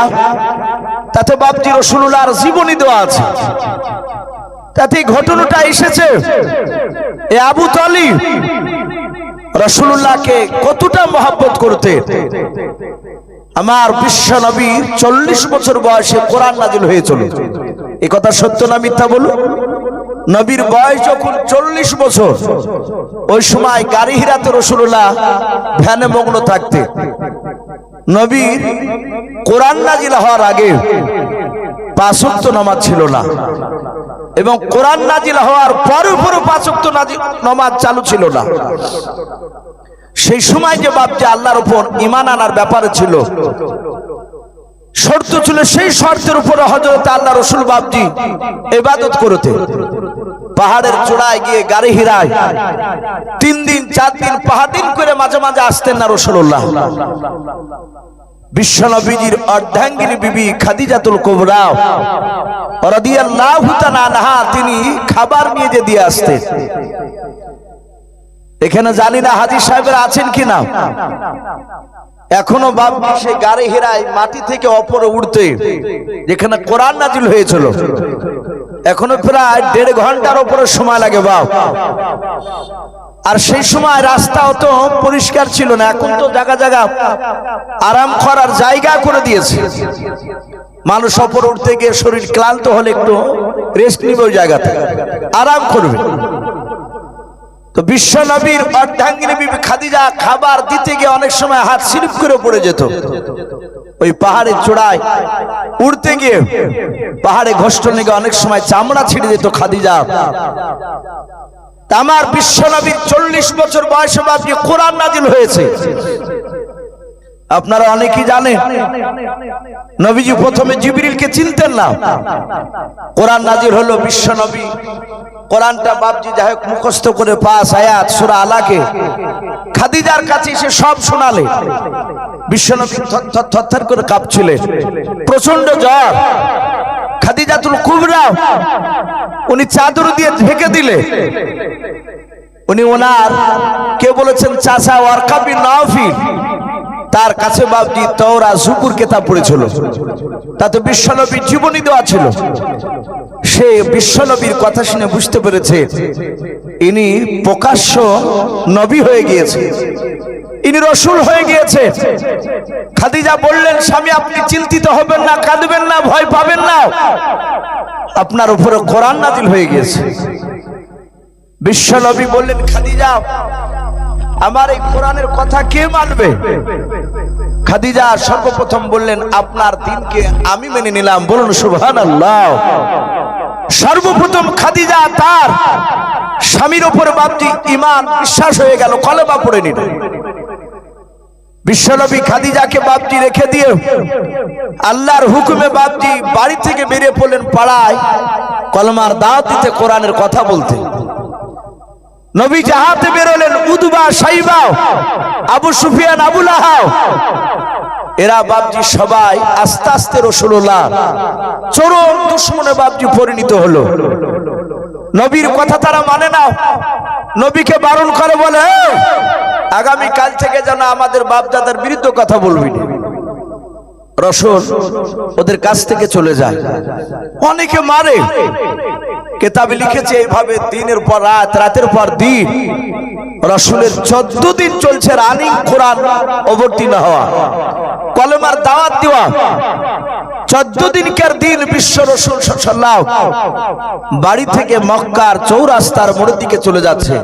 তাতে বাপজি রাসূলুল্লাহর জীবনী দেওয়া আছে। তাতে ঘটনাটা এসেছে এ আবু তালিব রাসূলুল্লাহকে কতটা মহব্বত করতে। আমার বিশ্ব নবীর 40 বছর বয়সে কোরআন নাজিল হয়েছিল। এই কথা সত্য না মিথ্যা বলুন? নবীর বয়স যখন 40 বছর, ওই সময় গাড়ি হিরাতে রাসূলুল্লাহ ধ্যানে মগ্ন থাকতে। নবীর কোরআন নাজিল হওয়ার আগে 5 ওয়াক্ত নামাজ ছিল না, এবং কোরআন নাজিল হওয়ার পরে 5 ওয়াক্ত নামাজ চালু ছিল না। সেই সময় যে বাপজি আল্লাহর উপর ঈমান আনার ব্যাপারে ছিল, শর্ত ছিল, সেই শর্তের উপরে হযরত আল্লাহ রাসূল বাপজি ইবাদত করতে পাহাড়ের চূড়ায় গিয়ে গাড়ি হিরায় 3 দিন 4 দিন পাহাড়িন করে মাঝে মাঝে আসতেন না রাসূলুল্লাহ। বিশ্ব নবীজির অর্ধাঙ্গিনী বিবি খাদিজাতুল কুবরা রাদিয়াল্লাহু তাআলা আনহা তিনি খাবার নিয়ে যে দিয়ে আসতেন। এখানে জানি না হাজী সাহেবরা আছেন কিনা, এখনো বাপজি সেই গাড়ি হিরায় মাটি থেকে উপরে উঠতে, যেখানে কোরআন নাজিল হয়েছিল, এখনো প্রায় 1.5 ঘন্টার উপরে সময় লাগে বাপ। আর সেই সময় রাস্তা অত পরিষ্কার ছিল না, এখন তো জায়গা জায়গা আরাম করার জায়গা করে দিয়েছে। মানুষ উপরে উঠতে গিয়ে শরীর ক্লান্ত হলে একটু রেস্ট নিবে, ওই জায়গাতে আরাম করবে। তো বিশ্ব নবীর অর্ধাঙ্গিনী বিবি খাদিজা খাবার দিতে গিয়ে অনেক সময় হাত স্লিপ করে পড়ে যেত। ওই পাহাড়ের চূড়ায় উঠতে গিয়ে পাহাড়ে ঘষ্ট লেগে অনেক সময় চামড়া ছিঁড়ে যেত খাদিজা। আমার বিশ্ব নবীর 40 বছর বয়সে বাপজি কোরআন নাজিল হয়েছে। আপনারা অনেকেই জানেন নবীজি প্রথমে জিবরিলকে চিনতেন না। কোরআন নাজিল হলো, বিশ্ব নবী কোরআনটা বাপজি যাই হোক মুখস্থ করে 5 আয়াত সূরা আলাকে খাদিজার কাছে এসে সব শোনালে। বিশ্ব নবী থরথর করে কাঁপছিলেন, প্রচন্ড জ্বর। খাদিজাতুল কুবরা উনি চাদর দিয়ে ঢেকে দিলে। উনি ওনার কে বলেছেন চাচা ওয়ারকা বিন নাফি, তার কাছে বাপজি তাওরাত জুবুর কিতাব পড়েছিল, তাতে বিশ্বনবীর জীবনী দেওয়া ছিল। সে বিশ্বনবীর কথা শুনে বুঝতে পেরেছে ইনি প্রকাশ্য নবী হয়ে গিয়েছে, ইনি রসুল হয়ে গিয়েছে। খাদিজা বললেন, স্বামী আপনি চিন্তিত হবেন না, কাঁদবেন না, ভয় পাবেন না, আপনার উপরে কোরআন নাজিল হয়ে গিয়েছে। বিশ্বনবী বললেন, খাদিজা আমার এই কোরআনের কথা কে মানবে? খাদিজা সর্বপ্রথম বললেন, আপনার দ্বীনকে আমি মেনে নিলাম। বলুন সুবহানাল্লাহ। সর্বপ্রথম খাদিজা তার স্বামীর উপর বাপজি ঈমান বিশ্বাস হয়ে গেল, কলেমা পড়ে নিল। বিশ্বনবী খাদিজাকে বাপজি রেখে দিয়ে আল্লাহর হুকুমে বাপজি বাড়ি থেকে বেরিয়ে পড়লেন পাড়ায় কলমার দাওয়াত দিতে, কোরআনের কথা বলতে। নবী জাহাতে বেরোলেন, উদবা, সাইবা, আবু সুফিয়ান, আবু লাহাব, এরা বাপজি সবাই আস্তে আস্তে রাসূলুল্লাহ চরম দুশমনে বাপজি পরিণত হলো। নবীর কথা তারা মানে না, নবীকে বারণ করে, বলে আগামী কাল থেকে যেন আমাদের বাপ দাদার বিরুদ্ধে কথা বলবি না। রাসূল ওদের কাছ থেকে চলে যায়, অনেকে মারে। কিতাবে লিখেছে এইভাবে দিনের পর রাত, রাতের পর দিন রাসূলের 14 দিন চলছে রানিং কোরআন অবতীর্ণ হওয়া, কলেমার দাওয়াত দেওয়া। 14 দিনকার দিন বিশ্ব রাসূল সাল্লাল্লাহু বাড়ি থেকে মক্কার চৌরাস্তার মোড়ের দিকে চলে যাচ্ছে।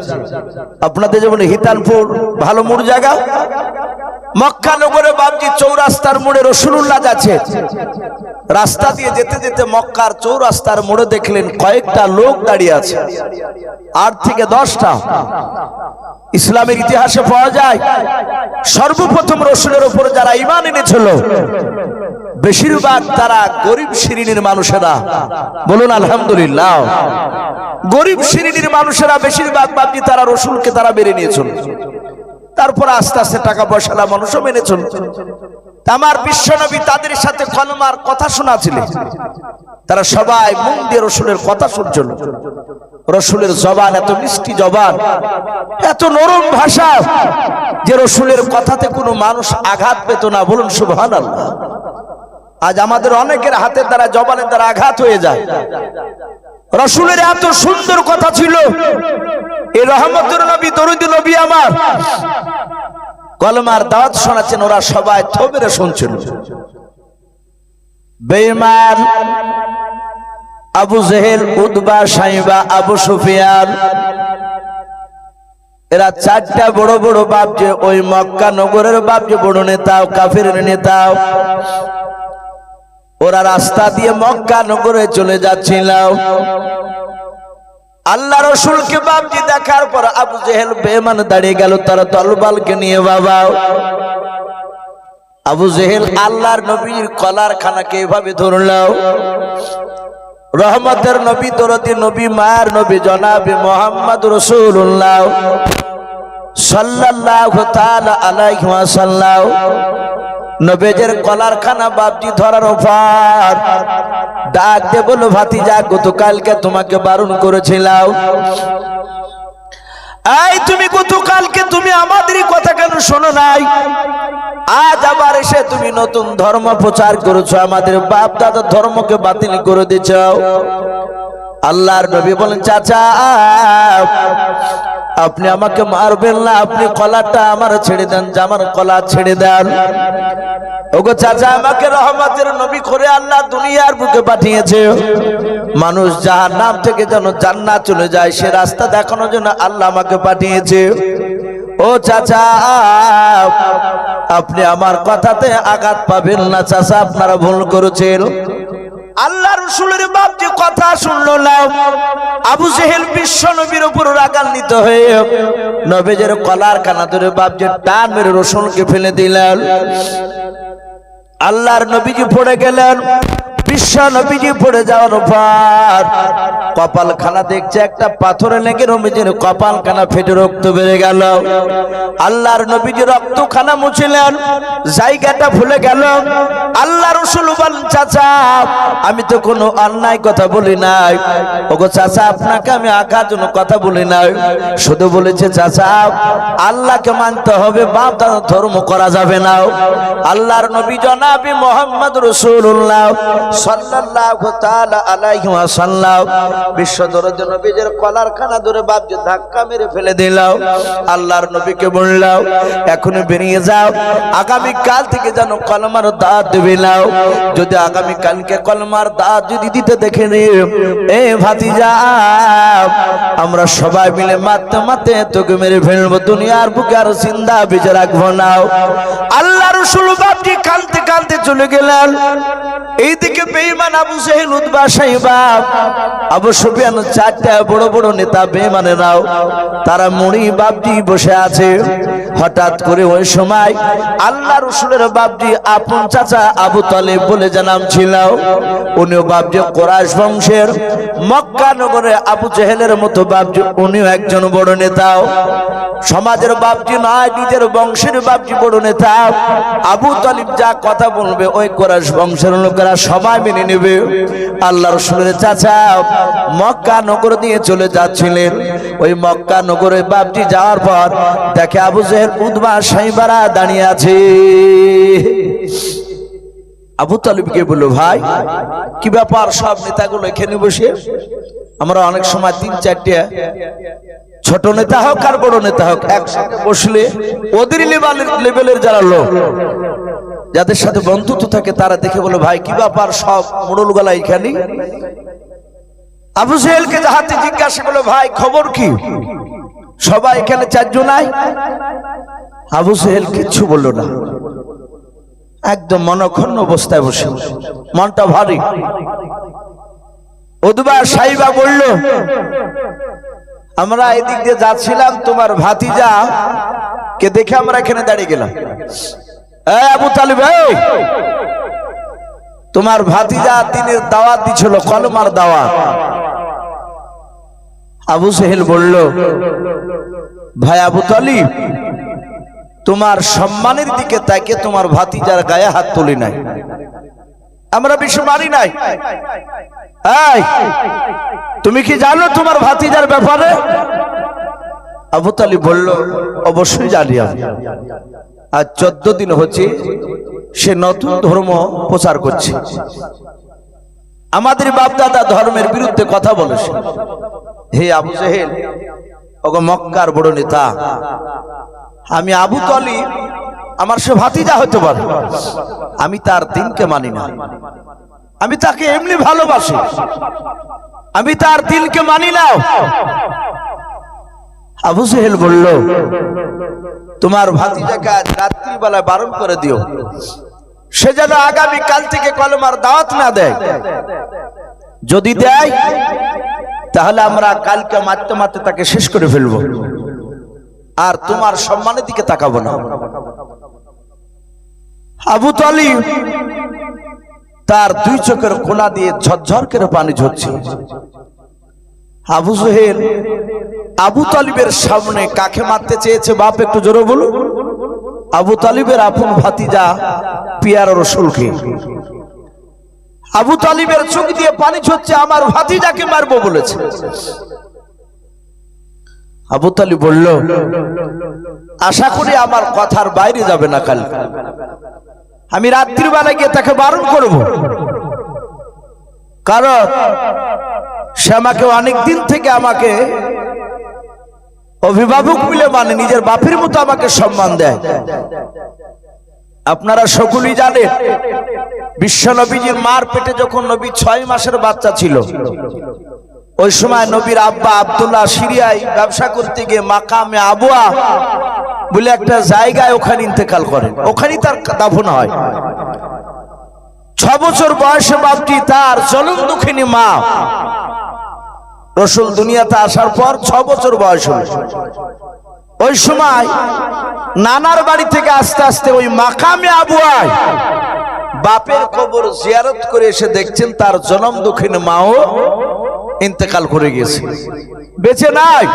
আপনাদের যেমন হিতানপুর ভালো মোড় জায়গা, মক্কা নগরে বাপজি চৌরাস্তার মোড়ে রাসূলুল্লাহ যাচ্ছে। রাস্তা দিয়ে যেতে যেতে মক্কার চৌরাস্তার মোড়ে দেখলেন কয়েকটা লোক দাঁড়িয়ে আছে, 8 থেকে 10টা। ইসলামের ইতিহাসে পাওয়া যায় সর্বপ্রথম রাসূলের উপর যারা ঈমান এনেছিল বেশিরভাগ তারা গরিব শ্রেণীর মানুষেরা। বলুন আলহামদুলিল্লাহ। গরিব শ্রেণীর মানুষেরা বেশিরভাগ বাপজি তারা রাসূলকে তারা মেনে নিয়েছিল। তারপর আস্তে আস্তে টাকা পয়সালা মানুষও মেনে চলল। আমার বিশ্বনবী তাদের সাথে কলমার কথা শোনাছিলেন, তারা সবাই মন দিয়ে রাসূলের কথা শুনছিল। রাসূলের জবান এত মিষ্টি জবান, এত নরম ভাষা যে রাসূলের কথাতে কোনো মানুষ আঘাত পেত না। বলুন সুবহানাল্লাহ। আজ আমাদের অনেকের হাতের দ্বারা, জবানের দ্বারা আঘাত হয়ে যায়। রাসূলের এত সুন্দর কথা ছিল। এই রহমতের নবী, দরুদ নবী আমার কলমার দাওয়াত শোনাচ্ছেন, ওরা সবাই থমরে শুনছিল। বেঈমান আবু জেহেল, উতবা, সাইবা, আবু সুফিয়ান, এরা 4টা বড় বড় বাপ যে ওই মক্কা নগরের বাপ যে বড় নেতা, কাফেরের নেতা। ওরা রাস্তা দিয়ে মক্কা নগরে চলে যাচ্ছিল। আল্লাহ রাসূলকে বাপজি দেখার পর আবু জেহেল বেঈমান দাঁড়িয়ে গেল তার তলবালকে নিয়ে। বাবা আবু জেহেল আল্লাহর নবীর কলার খানাকে এভাবে ধরলো। রহমতের নবী, দরদি নবী, মায়ের নবী জনাবে মুহাম্মদ রাসূলুল্লাহ সাল্লাল্লাহু তাআলা আলাইহি ওয়াসাল্লাম নবীজের কলার খানা বাপজি ধরার পর ডাক দে বলো, ভাতিজা গতকালকে তোমাকে বারণ করেছিলাম, এই তুমি গতকালকে তুমি আমাদেরই কথা কেন শোনো নাই? আজ আবার এসে তুমি নতুন ধর্ম প্রচার করেছো, আমাদের বাপ দাদার ধর্মকে বাতিল করে দিচ্ছ। আল্লাহর নবী বলেন, চাচা আপনি আমাকে মারবেন না, আপনি কলারটা আমার ছেড়ে দেন, জামার কলা ছেড়ে দেন। ওগো চাচা, আমাকে রহমতের নবী করে আল্লাহ দুনিয়ার বুকে পাঠিয়েছে, মানুষ জাহান্নাম থেকে যেন জান্নাত চলে যায় সে রাস্তা দেখানোর জন্য আল্লাহ আমাকে পাঠিয়েছে। ও চাচা আপনি আমার কথাতে আঘাত পাবেন না, চাচা আপনারা ভুল করেছেন। আল্লাহ রাসূলের বাপ যে কথা শুনলো না, আবু জেহেল বিশ্ব নবীর উপর রাগান্বিত হয়ে নবীজের কলার কানা ধরে বাপ যে টান মেরে রাসূলকে ফেলে দিলেন। আল্লাহর নবীজি পড়ে গেলেন। বিশ্ব নবীজি পড়ে যাওয়ার পর কপাল খানা দেখছে একটা পাথরে লেগে নবীজির কপাল খানা ফেটে রক্ত বেরিয়ে গেল। আল্লাহর নবীজি রক্ত খানা মুছিলেন, জায়গাটা ভুলে গেল। আল্লাহ রাসূল বলেন, চাচা আমি তো কোনো অন্যায় কথা বলি নাই। ওগো চাচা, আপনাকে আমি আঘাত জন্য কথা বলি নাই, শুধু বলেছে চাচা আল্লাহকে মানতে হবে, বাপ দাদা ধর্ম করা যাবে না। আল্লাহর নবী জনাবে মুহাম্মদ রাসূলুল্লাহ সাল্লাল্লাহু তাআলা আলাইহি ওয়াসাল্লাম বিশ্ব দরজে নবীর কলার খানা ধরে বাপজি ধাক্কা মেরে ফেলে দিল। আল্লাহর নবীকে বলল এখন বেরিয়ে যাও, আগামী কাল থেকে যেন কলমার দাওয়াত দিবে নাও। যদি আগামী কালকে কলমার দাওয়াত যদি দিতে দেখে নি, এ ভাতিজা আমরা সবাই মিলে মারতে মারতে তোকে মেরে ফেলবো, দুনিয়ার বুকে আর জিন্দা বেঁচে রাখবো না। আল্লাহ রাসূল বাপজি কাঁদতে কাঁদতে চলে গেলেন। এইদিকে বেঈমান আবু জেহেল, উতবা, সাইবা, আবু সুফিয়ান, চারটা বড় বড় নেতা বেঈমানেরাও তারা মুড়ি বাপজি বসে আছে। হঠাৎ করে ওই সময় আল্লাহ রাসূলের বাপজি আপন চাচা আবু তালেব বলে জানাম ছিল, উনিও বাপজি কুরাইশ বংশের, মক্কা নগরে আবু জেহেলের মতো বাপজি উনিও একজন বড় নেতা। সমাজের বাপজি নয়, নিজের বংশের বাপজি বড় নেতা। আবু তালিব যা কথা বলবে ওই কুরাইশ বংশের লোকেরা সবাই মেনে নেবে। আল্লাহ রাসূলের চাচা মক্কা নগর দিয়ে চলে যাচ্ছিলেন। ওই মক্কা নগরে বাপজি যাওয়ার পর দেখে আবু জেহেল, উতবা, সাইবারা দাঁড়িয়ে আছে। আবু তালিবকে বলল, ভাই কি ব্যাপার, সব নেতাগুলো এখানে বসে? আমরা অনেক সময় ৩-৪টে ছোট নেতা হোক আর বড় নেতা হোক একসাথে বসলে ওদের লেভেলের যারা লোক যাদের সাথে বন্ধুত্ব থাকে তারা দেখে বলে, ভাই কি ব্যাপার, সব মোড়লগুলা এখানে? আবু জেহেলকে হাতে জিজ্ঞাসা করলো, ভাই খবর কি, সবাই এখানে চারজন নাই? আবু জেহেল কিচ্ছু বলল না, একদম মনক্ষুণ্ণ অবস্থায় বসে, মনটা ভারী। উতবা, সাইবা বলল, আমরা এদিক দিয়ে যাচ্ছিলাম, তোমার ভাতিজা কে দেখে আমরা এখানে দাঁড়িয়ে গেলাম। আবু তালিব, তোমার ভাতিজা দিনের দাওয়াত দিছিল, কলমার দাওয়াত। আবু জেহেল বলল, ভাই আবু তালিব, তোমার সম্মানের দিকে তাকে তোমার ভাতিজার গায়ে হাত তুলি নাই, আমরা বেশি মারি নাই। তুমি কি জানো তোমার ভাতিজার ব্যাপারে? আবু তালিব বলল, অবশ্যই জানি আমি। আজ 14 দিন হচ্ছে সে নতুন ধর্ম প্রচার করছে, আমাদের বাপদাদা ধর্মের বিরুদ্ধে কথা বলেছে। হে আবু জেহেল, ওগো মক্কার বড় নেতা, আমি আবু তালিব, আমার সে ভাতিজা হতে পারে, আমি তার দিনকে মানি না, আমি তাকে এমনি ভালোবাসি, আমি তার দিনকে মানি না। আবু জেহেল বলল, তোমার ভাতিজাকে আজ রাত্রিবেলায় বারণ করে দিও, সে যেন আগামী কাল থেকে কলমার দাওয়াত না দেয়। যদি দেয় তাহলে আমরা কালকে মারতে মারতে তাকে শেষ করে ফেলবো, আর তোমার সম্মানের দিকে তাকাবো না। আবু তালিব তার দুই চোখের কোনা দিয়ে ঝরঝর করে পানি ঝরছে। আবু জেহেল আবু তালিবের সামনে কাকে মারতে চেয়েছে, বাপ একটু জোরে বলুন? আবু তালিবের আপন ভাতিজা পিয়ারা রাসূলকে। আবু তালিবের চোখ দিয়ে পানি ঝরছে, আমার ভাতিজাকে মারবো বলেছে। আবু তালিব বলল, আশা করি আমার কথার বাইরে যাবে না, কাল আমি রাত্রিবেলা গিয়ে তাকে বারণ করব, কারণ সে আমাকে অনেক দিন থেকে আমাকে অভিভাবক বলে মানে, নিজের বাপের মতো আমাকে সম্মান দেয়। আপনারা সকলেই জানেন, বিশ্ব নবীজির মার পেটে যখন নবী 6 মাসের বাচ্চা ছিল, ওই সময় নবীর আব্বা আব্দুল্লাহ সিরিয়ায় ব্যবসা করতে গিয়ে মাকামে আবুয়া বলে একটা জায়গায় ওখানে ইন্তেকাল করেন, ওখানেই তার দাফন হয়। 6 বছর বয়সে বাপটি তার জনম দুঃখিনী মা রাসূল দুনিয়াতে আসার পর 6 বছর বয়স হল। ওই সময় নানার বাড়ি থেকে আস্তে আস্তে ওই মাকামে আবুয়ায় বাপের কবর জিয়ারত করে এসে দেখছেন তার জনম দুঃখিনী মাও ইন্তেকাল করে গেছে, বেঁচে নাই।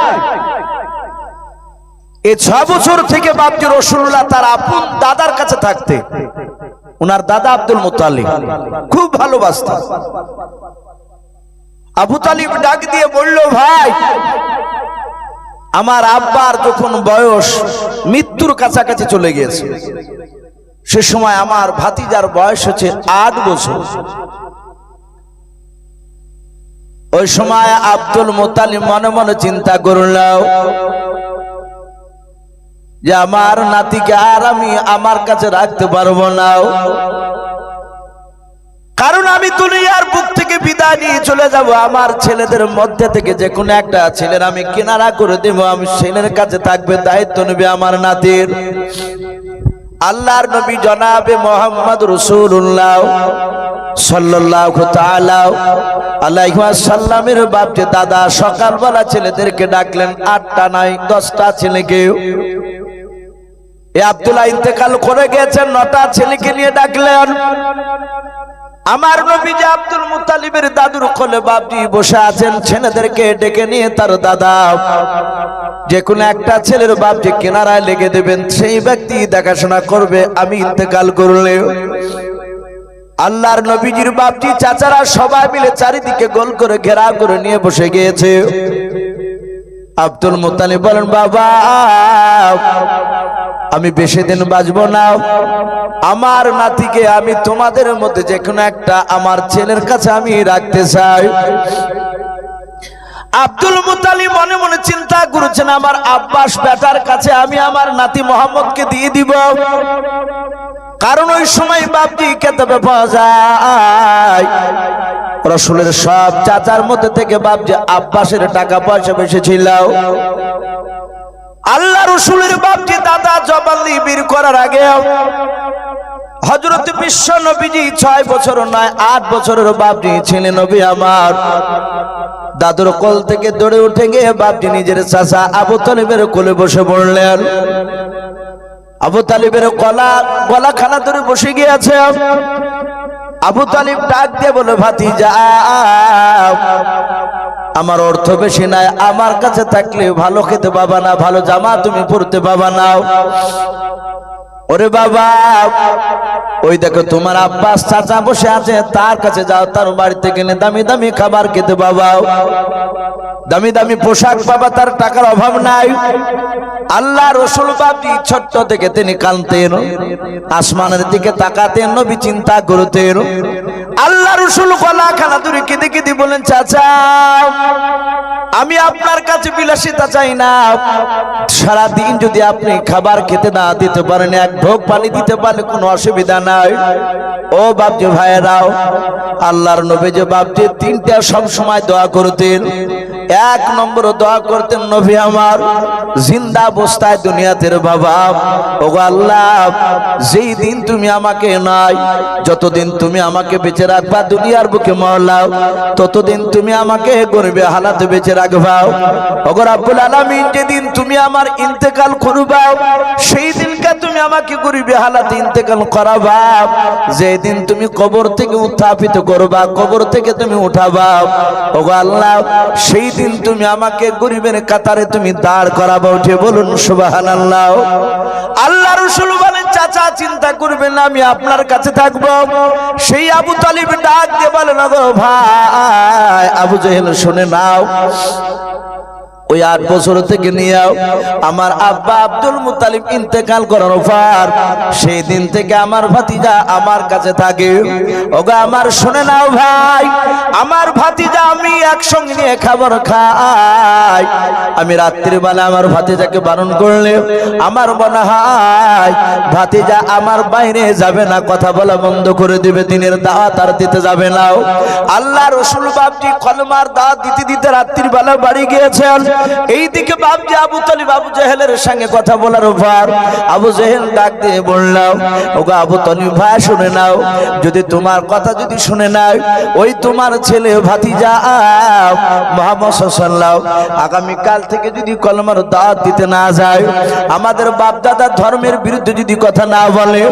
এই 6 বছর থেকে বাপজি রাসূলুল্লাহ তার আপন দাদার কাছে থাকতে, ওনার দাদা আব্দুল মুত্তালিব খুব ভালোবাসতেন। আবু তালিব ডাক দিয়ে বলল, ভাই আমার আব্বার যখন বয়স মৃত্যুর কাছাকাছি চলে গিয়েছে, সে সময় আমার ভাতিজার বয়স হচ্ছে 8 বছর। ওই সময় আব্দুল মুত্তালিব মনে মনে চিন্তা করল যে আমার নাতিকে আর আমি আমার কাছে রাখতে পারবো না, কারণ আমি দুনিয়ার বুক থেকে বিদায় নিয়ে চলে যাব। আমার ছেলেদের মধ্যে থেকে যে কোনো একটা ছেলের আমি কিনারা করে দেব, আমি ছেলের কাছে থাকবে, দায়িত্ব নেবে আমার নাতির। আল্লাহর নবী জনাবে মুহাম্মদ রাসূলুল্লাহ সাল্লাল্লাহু তাআলা আলাইহি ওয়াসাল্লামের বাপ যে দাদা সকালবেলা ছেলেদেরকে ডাকলেন, 8টা নয় 10টা ছেলেকে। আব্দুল্লাহ ইন্তেকাল করে গেছেন, 9টা ছেলেকে নিয়ে ডাকলেন। আমার নবী যে আব্দুল মুত্তালিবের দাদুর কোলে বাপজি বসে আছেন, ছেলেদেরকে ডেকে নিয়ে তার দাদা যে কোনো একটা ছেলের বাপ যে কিনারায় লেগে দেবেন, সেই ব্যক্তি দেখাশোনা করবে আমি ইন্তেকাল করলে। আল্লাহর নবীজির বাপজি চাচারা সবাই মিলে চারিদিকে গোল করে ঘেরা করে নিয়ে বসে গিয়েছে। আব্দুল মুত্তালিব বলেন, বাবা আমি বেশি দিন বাঁচবো না, আমার নাতিকে আমি তোমাদের মধ্যে যে কোনো একটা আমার ছেলের কাছে আমি রাখতে চাই। আব্দুল মুত্তালিব মনে মনে চিন্তা করেছেন, আমার আব্বাস বেটার কাছে আমি আমার নাতি মোহাম্মদকে দিয়ে দিব, কারণ ওই সময় বাপজি কেতাবে পাওয়া যায় রাসূলের সব চাচার মধ্যে থেকে বাপজি আব্বাসের টাকা পয়সা বেশি ছিল। আল্লাহ রাসূলের বাপজি দাদা জবানি বের করার আগে হযরত বিশ্ব নবীজি 6 বছর নয় 8 বছরের বাপজি ছিলেন নবী আমার। দাদুর কোল থেকে দৌড়ে উঠে গিয়ে বাপজি নিজের চাচা আবু তালিবের কোলে বসে পড়লেন। আবু তালিবের গলা খানা ধরে বসে গিয়েছে। আবু তালিব ডাক দিয়ে বলে, ভাতিজা আমার অর্থ বেশি নাই, আমার কাছে থাকলে ভালো খেতে পাবা না, ভালো জামা তুমি পরতে পাবা না। ওরে বাবা, ওই দেখো তোমার আব্বাস চাচা বসে আছে, তার কাছে যাও, তার বাড়িতে গেলে দামি দামি খাবার খেতে পাবা, দামি দামি পোশাক পাবা, তার টাকার অভাব নাই। আল্লাহ রাসূল বাপজি ছোট্ট থেকে তিনি কাঁদতেন, আসমানের দিকে তাকাতেন, নবী চিন্তা করতেন। আল্লাহ রাসূল গলা খানা ধরে কেঁদে কেঁদে বলেন, চাচা আমি আপনার কাছে বিলাসিতা চাই না, সারাদিন যদি আপনি খাবার খেতে না দিতে পারেন, এক ঢোক পানি দিতে পারলে কোনো অসুবিধা নাই। ও বাপজি ভাইয়েরাও, আল্লাহর নবী যে বাপজি 3টা সব সময় দোয়া করতেন। 1 নম্বর দোয়া করতেন, নবী আমার জিন্দা অবস্থায় দুনিয়াতে বাবা, ওগো আল্লাহ যেই দিন তুমি আমাকে নাই, যতদিন তুমি আমাকে বেঁচে রাখবা দুনিয়ার বুকে মওলাও, ততদিন তুমি আমাকে গরিবে হালাতে বেঁচে রাখবা। ওগো রব্বুল আলামিন যেদিন তুমি আমার ইন্তেকাল করবা, সেই দিনকে তুমি আমাকে গরিবে হালাতে ইন্তেকাল করাবা। যেদিন তুমি কবর থেকে উত্থাপিত করবা, কবর থেকে তুমি উঠাবা, ওগো আল্লাহ সেই দিন তুমি আমাকে গরিবের কাতারে তুমি দাঁড় করাবা। উঠে বলুন সুবহানাল্লাহ। আল্লাহ রাসূল বলেন, চাচা চিন্তা করবেন না, আমি আপনার কাছে থাকবো। সেই আবু তালিব ডাক দিয়ে বলেন, গো ভাই আবু জেহেল শুনে নাও, ওই 8 বছর থেকে নিয়ে আমার আব্বা আব্দুল মুত্তালিব ইন্তেকাল করার পর সেই দিন থেকে আমার ভাতিজা আমার কাছে থাকে। ওগো আমার শুনে নাও ভাই, আমার ভাতিজা আমি একসঙ্গে নিয়ে খাবার খাই। আমি রাত্রির বেলা আমার ভাতিজাকে বারণ করলে আমার মনে হয় ভাতিজা আমার বাইরে যাবে না, কথা বলা বন্ধ করে দিবে, দিনের দাওয়াত আর দিতে যাবে না। আল্লাহ রাসূল বাপজি কলমার দাওয়াত দিতে দিতে রাত্রির বেলা বাড়ি গিয়েছেন। এইদিকে বাপজি আবু তালিব আবু জেহেলের সঙ্গে কথা বলার পর আবু জেহেল ডাক দিয়ে বললাম, ওগো আবু তালিব ভাই শুনে নাও, যদি তোমার কথা যদি শুনে নাও, ওই তোমার ছেলে ভাতিজা মুহাম্মদ সাল্লাল্লাহু আগামী কাল থেকে যদি কলমার দাওয়াত দিতে না যায়, আমাদের বাপ দাদা ধর্মের বিরুদ্ধে যদি কথা না বলে,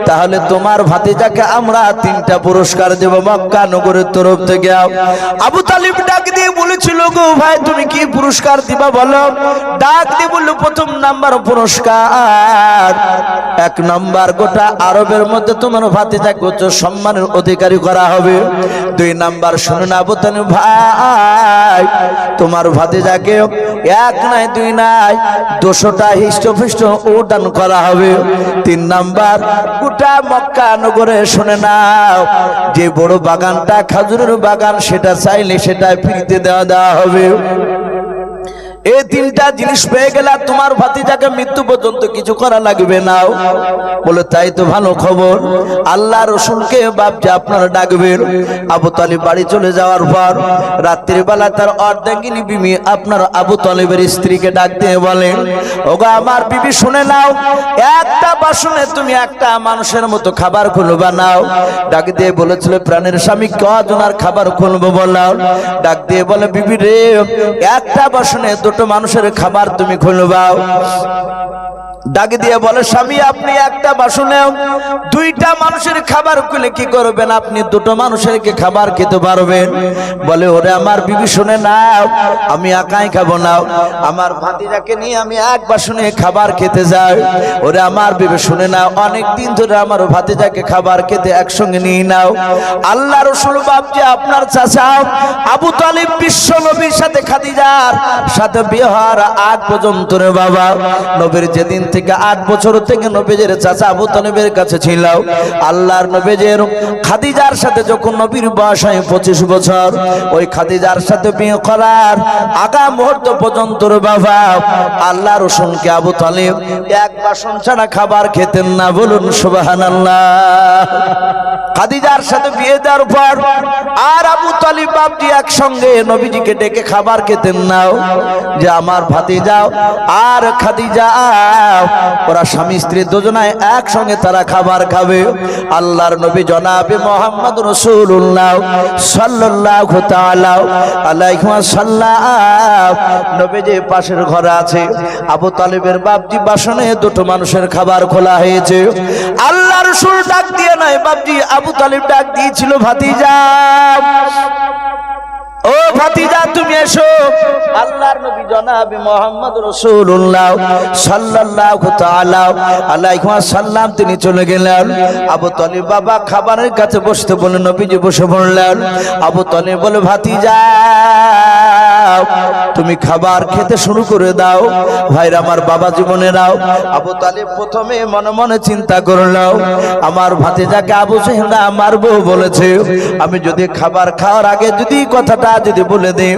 তাহলে তোমার ভাতিজাকে আমরা 3টা পুরস্কার দেব মক্কা নগরের তরফ থেকে। আবু তালিব ডাক দিয়ে বলেছিল, গো ভাই তুমি কি পুরস্কার দিবা বলো? ডাক দিয়ে বলল প্রথম নাম্বার পুরস্কার, 1 নাম্বার গোটা আরবের মধ্যে তোমার ভাতিজাকে উচ্চ সম্মানের অধিকারী করা হবে। 2 নাম্বার শুনুন আবু তালিব ভাই, তোমার ভাতিজাকে 1 নাই 2 নাই 200টা হিষ্টপুষ্ট উডান করা হবে। 3 নাম্বার গোটা মক্কা নগরে শুনে নাও, যে বড় বাগানটা খেজুরের বাগান সেটা চাইলে সেটা ফ্রিতে দেওয়া হবে। এই 3টা জিনিস পেয়ে গেলে তোমার ভাতিজাকে মৃত্যু পর্যন্ত কিছু করা লাগবে না। বলে তাই তো ভালো খবর। আল্লাহ রসুলকে বাপজি আপনারা ডাকবেন। আবু তালিব বাড়ি চলে যাওয়ার পর রাত্রির বেলা তার অর্ধাঙ্গিনী বিবি আপনার আবু তালিবের স্ত্রীকে ডাক দিয়ে বলেন, ওগো আমার বিবি শুনে নাও, একটা বাসনে তুমি একটা মানুষের মতো খাবার খুলবা নাও। ডাক দিয়ে বলেছিল প্রাণের স্বামী কজনার খাবার খুলবো বলাও। ডাক দিয়ে বলে বিবি রে, একটা বাসনে 2টো মানুষের খাবার তুমি খুলবাও। ডাক দিয়ে বলে স্বামী আপনি একটা বাসনে 2টা মানুষের খাবার খুলে কি করবেন? আপনি 2টো মানুষেরকে খাবার খেতে পারবেন। বলে ওরে আমার বিবি শুনে নাও, আমি একাই খাবো না, আমার ভাতিজাকে নিয়ে আমি 1 বাসনে খাবার খেতে যাই। ওরে আমার বিবি শুনে নাও, অনেক দিন ধরে আমার ভাতিজাকে খাবার খেতে একসঙ্গে নিয়ে নাও। আল্লাহ রাসূল বাপজি আপনার চাচা আবু তালিব বিশ্ব নবীর সাথে খাদিজার সাথে বিয়ে হওয়ার আগ পর্যন্ত রে বাবা, নবীর যেদিন থেকে 8 বছর থেকে নবীর চাচা আবু তালিবের কাছে ছিল, আল্লাহর নবীর খাদিজার সাথে যখন নবীর বয়স হয় 25 বছর, ওই খাদিজার সাথে বিয়ে করার আগা মুহূর্ত পর্যন্ত রে বাবা আল্লাহ রাসূলকে আবু তালিব 1 বাসন ছাড়া খাবার খেতেন না। বলুন সুবহানাল্লাহ। খাদিজার সাথে বিয়ে দেওয়ার পর আর আবু তালিব বাপজি একসঙ্গে নবীজিকে ডেকে খাবার খেতেন না, যে আমার ভাতিজা আর খাদিজা ওরা স্বামী স্ত্রী দুজনায় একসঙ্গে তারা খাবার খাবে। আল্লাহর নবী জনাবে মুহাম্মদ রাসূলুল্লাহ সাল্লাল্লাহু তাআলা আলাইহি ওয়াসাল্লাম নবীজি পাশের ঘরে আছে। আবু তালিবের বাপজি বাসনে 2টো মানুষের খাবার খোলা হয়েছে। আল্লাহ রাসূল ডাক দিয়ে নাই বাপজি, আবু তালিব ডাক দিয়েছিল ভাতিজা, ও ভাতিজা তুমি এসো। আল্লাহর নবী জনাবে মুহাম্মদ রাসূলুল্লাহ সাল্লাল্লাহু তাআলা আলাইহি ওয়াসাল্লাম তিনি চলে গেলেন। আবু তালিব বাবা খাবারের কাছে বসতে বলে নবীজি বসে পড়লেন। আবু তালিব বলে ভাতিজা তুমি খাবার খেতে শুরু করে দাও। ভাইরা আমার বাবা জীবনেরাও, আবু তালিব প্রথমে মনে মনে চিন্তা করলো, আমার ভাতিজাকে আবু জেহেল মারবো বলেছে, আমি যদি খাবার খাওয়ার আগে যদি কথাটা যদি বলে দেই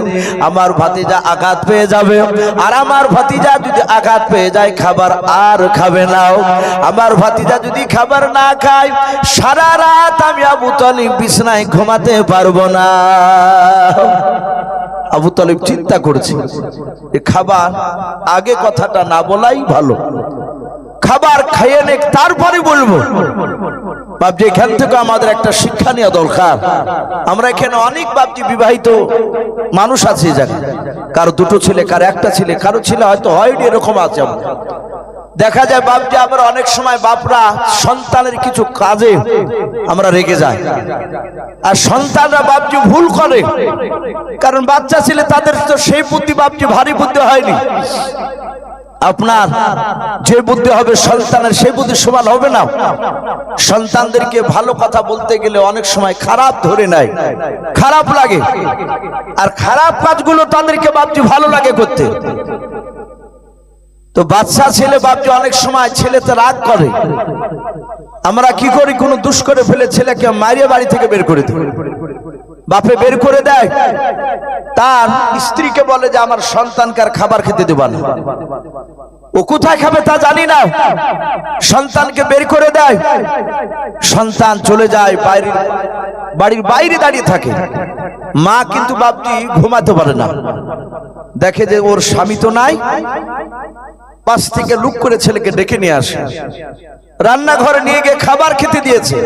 আমার ভাতিজা আঘাত পেয়ে যাবে, আর আমার ভাতিজা যদি আঘাত পেয়ে যায় খাবার আর খাবে না। আমার ভাতিজা যদি খাবার না খায় সারা রাত আমি আবু তালিব বিছানায় ঘুমাতে পারবো না। আবু তালিব চিন্তা করছে খাবার আগে কথাটা না বলাই ভালো, খাবার খাইয়ে নে তারপরে বলবো। বাপজি এখান থেকে আমাদের একটা শিক্ষা নেওয়া দরকার। আমরা এখানে অনেক বাপজি বিবাহিত মানুষ আছে, জানি কারো 2টো ছেলে, কারো 1টা ছেলে, কারো ছেলে হয়তো হয়নি, এরকম আছে। দেখা যায় বাপজি আমরা অনেক সময় বাপরা সন্তানের কিছু কাজে আমরা রেগে যাই, আর সন্তানরা বাপজি ভুল করে, কারণ বাচ্চা ছেলে তাদের তো সেই বুদ্ধি বাপজি ভারী বুদ্ধি হয়নি। আপনার যে বুদ্ধি হবে সন্তানের সেই বুদ্ধি সমান হবে না। সন্তানদেরকে ভালো কথা বলতে গেলে অনেক সময় খারাপ ধরে নেয়, খারাপ লাগে, আর খারাপ কাজগুলো তাদেরকে বাপজি ভালো লাগে করতে। তো বাচ্চা ছেলে বাপজি অনেক সময় ছেলেতে রাগ করে, আমরা কি করি, কোনো দুষ করে ফেলে ছেলেকে মারিয়ে বাড়ি থেকে বের করে দিই। বাপে বের করে দেয়, তার স্ত্রীকে বলে যে আমার সন্তানকে আর খাবার খেতে দেবা না। ও কোথায় খাবে তা জানি না, সন্তানকে বের করে দেয়। সন্তান চলে যায় বাইরে, বাড়ির বাইরে দাঁড়িয়ে থাকে। মা কিন্তু বাপজি ঘুমাতে পারে না, দেখে যে ওর স্বামী তো নাই, পাশ থেকে লুক করে ছেলেকে ডেকে নিয়ে আসে, রান্নাঘরে নিয়ে গিয়ে খাবার খেতে দিয়েছে।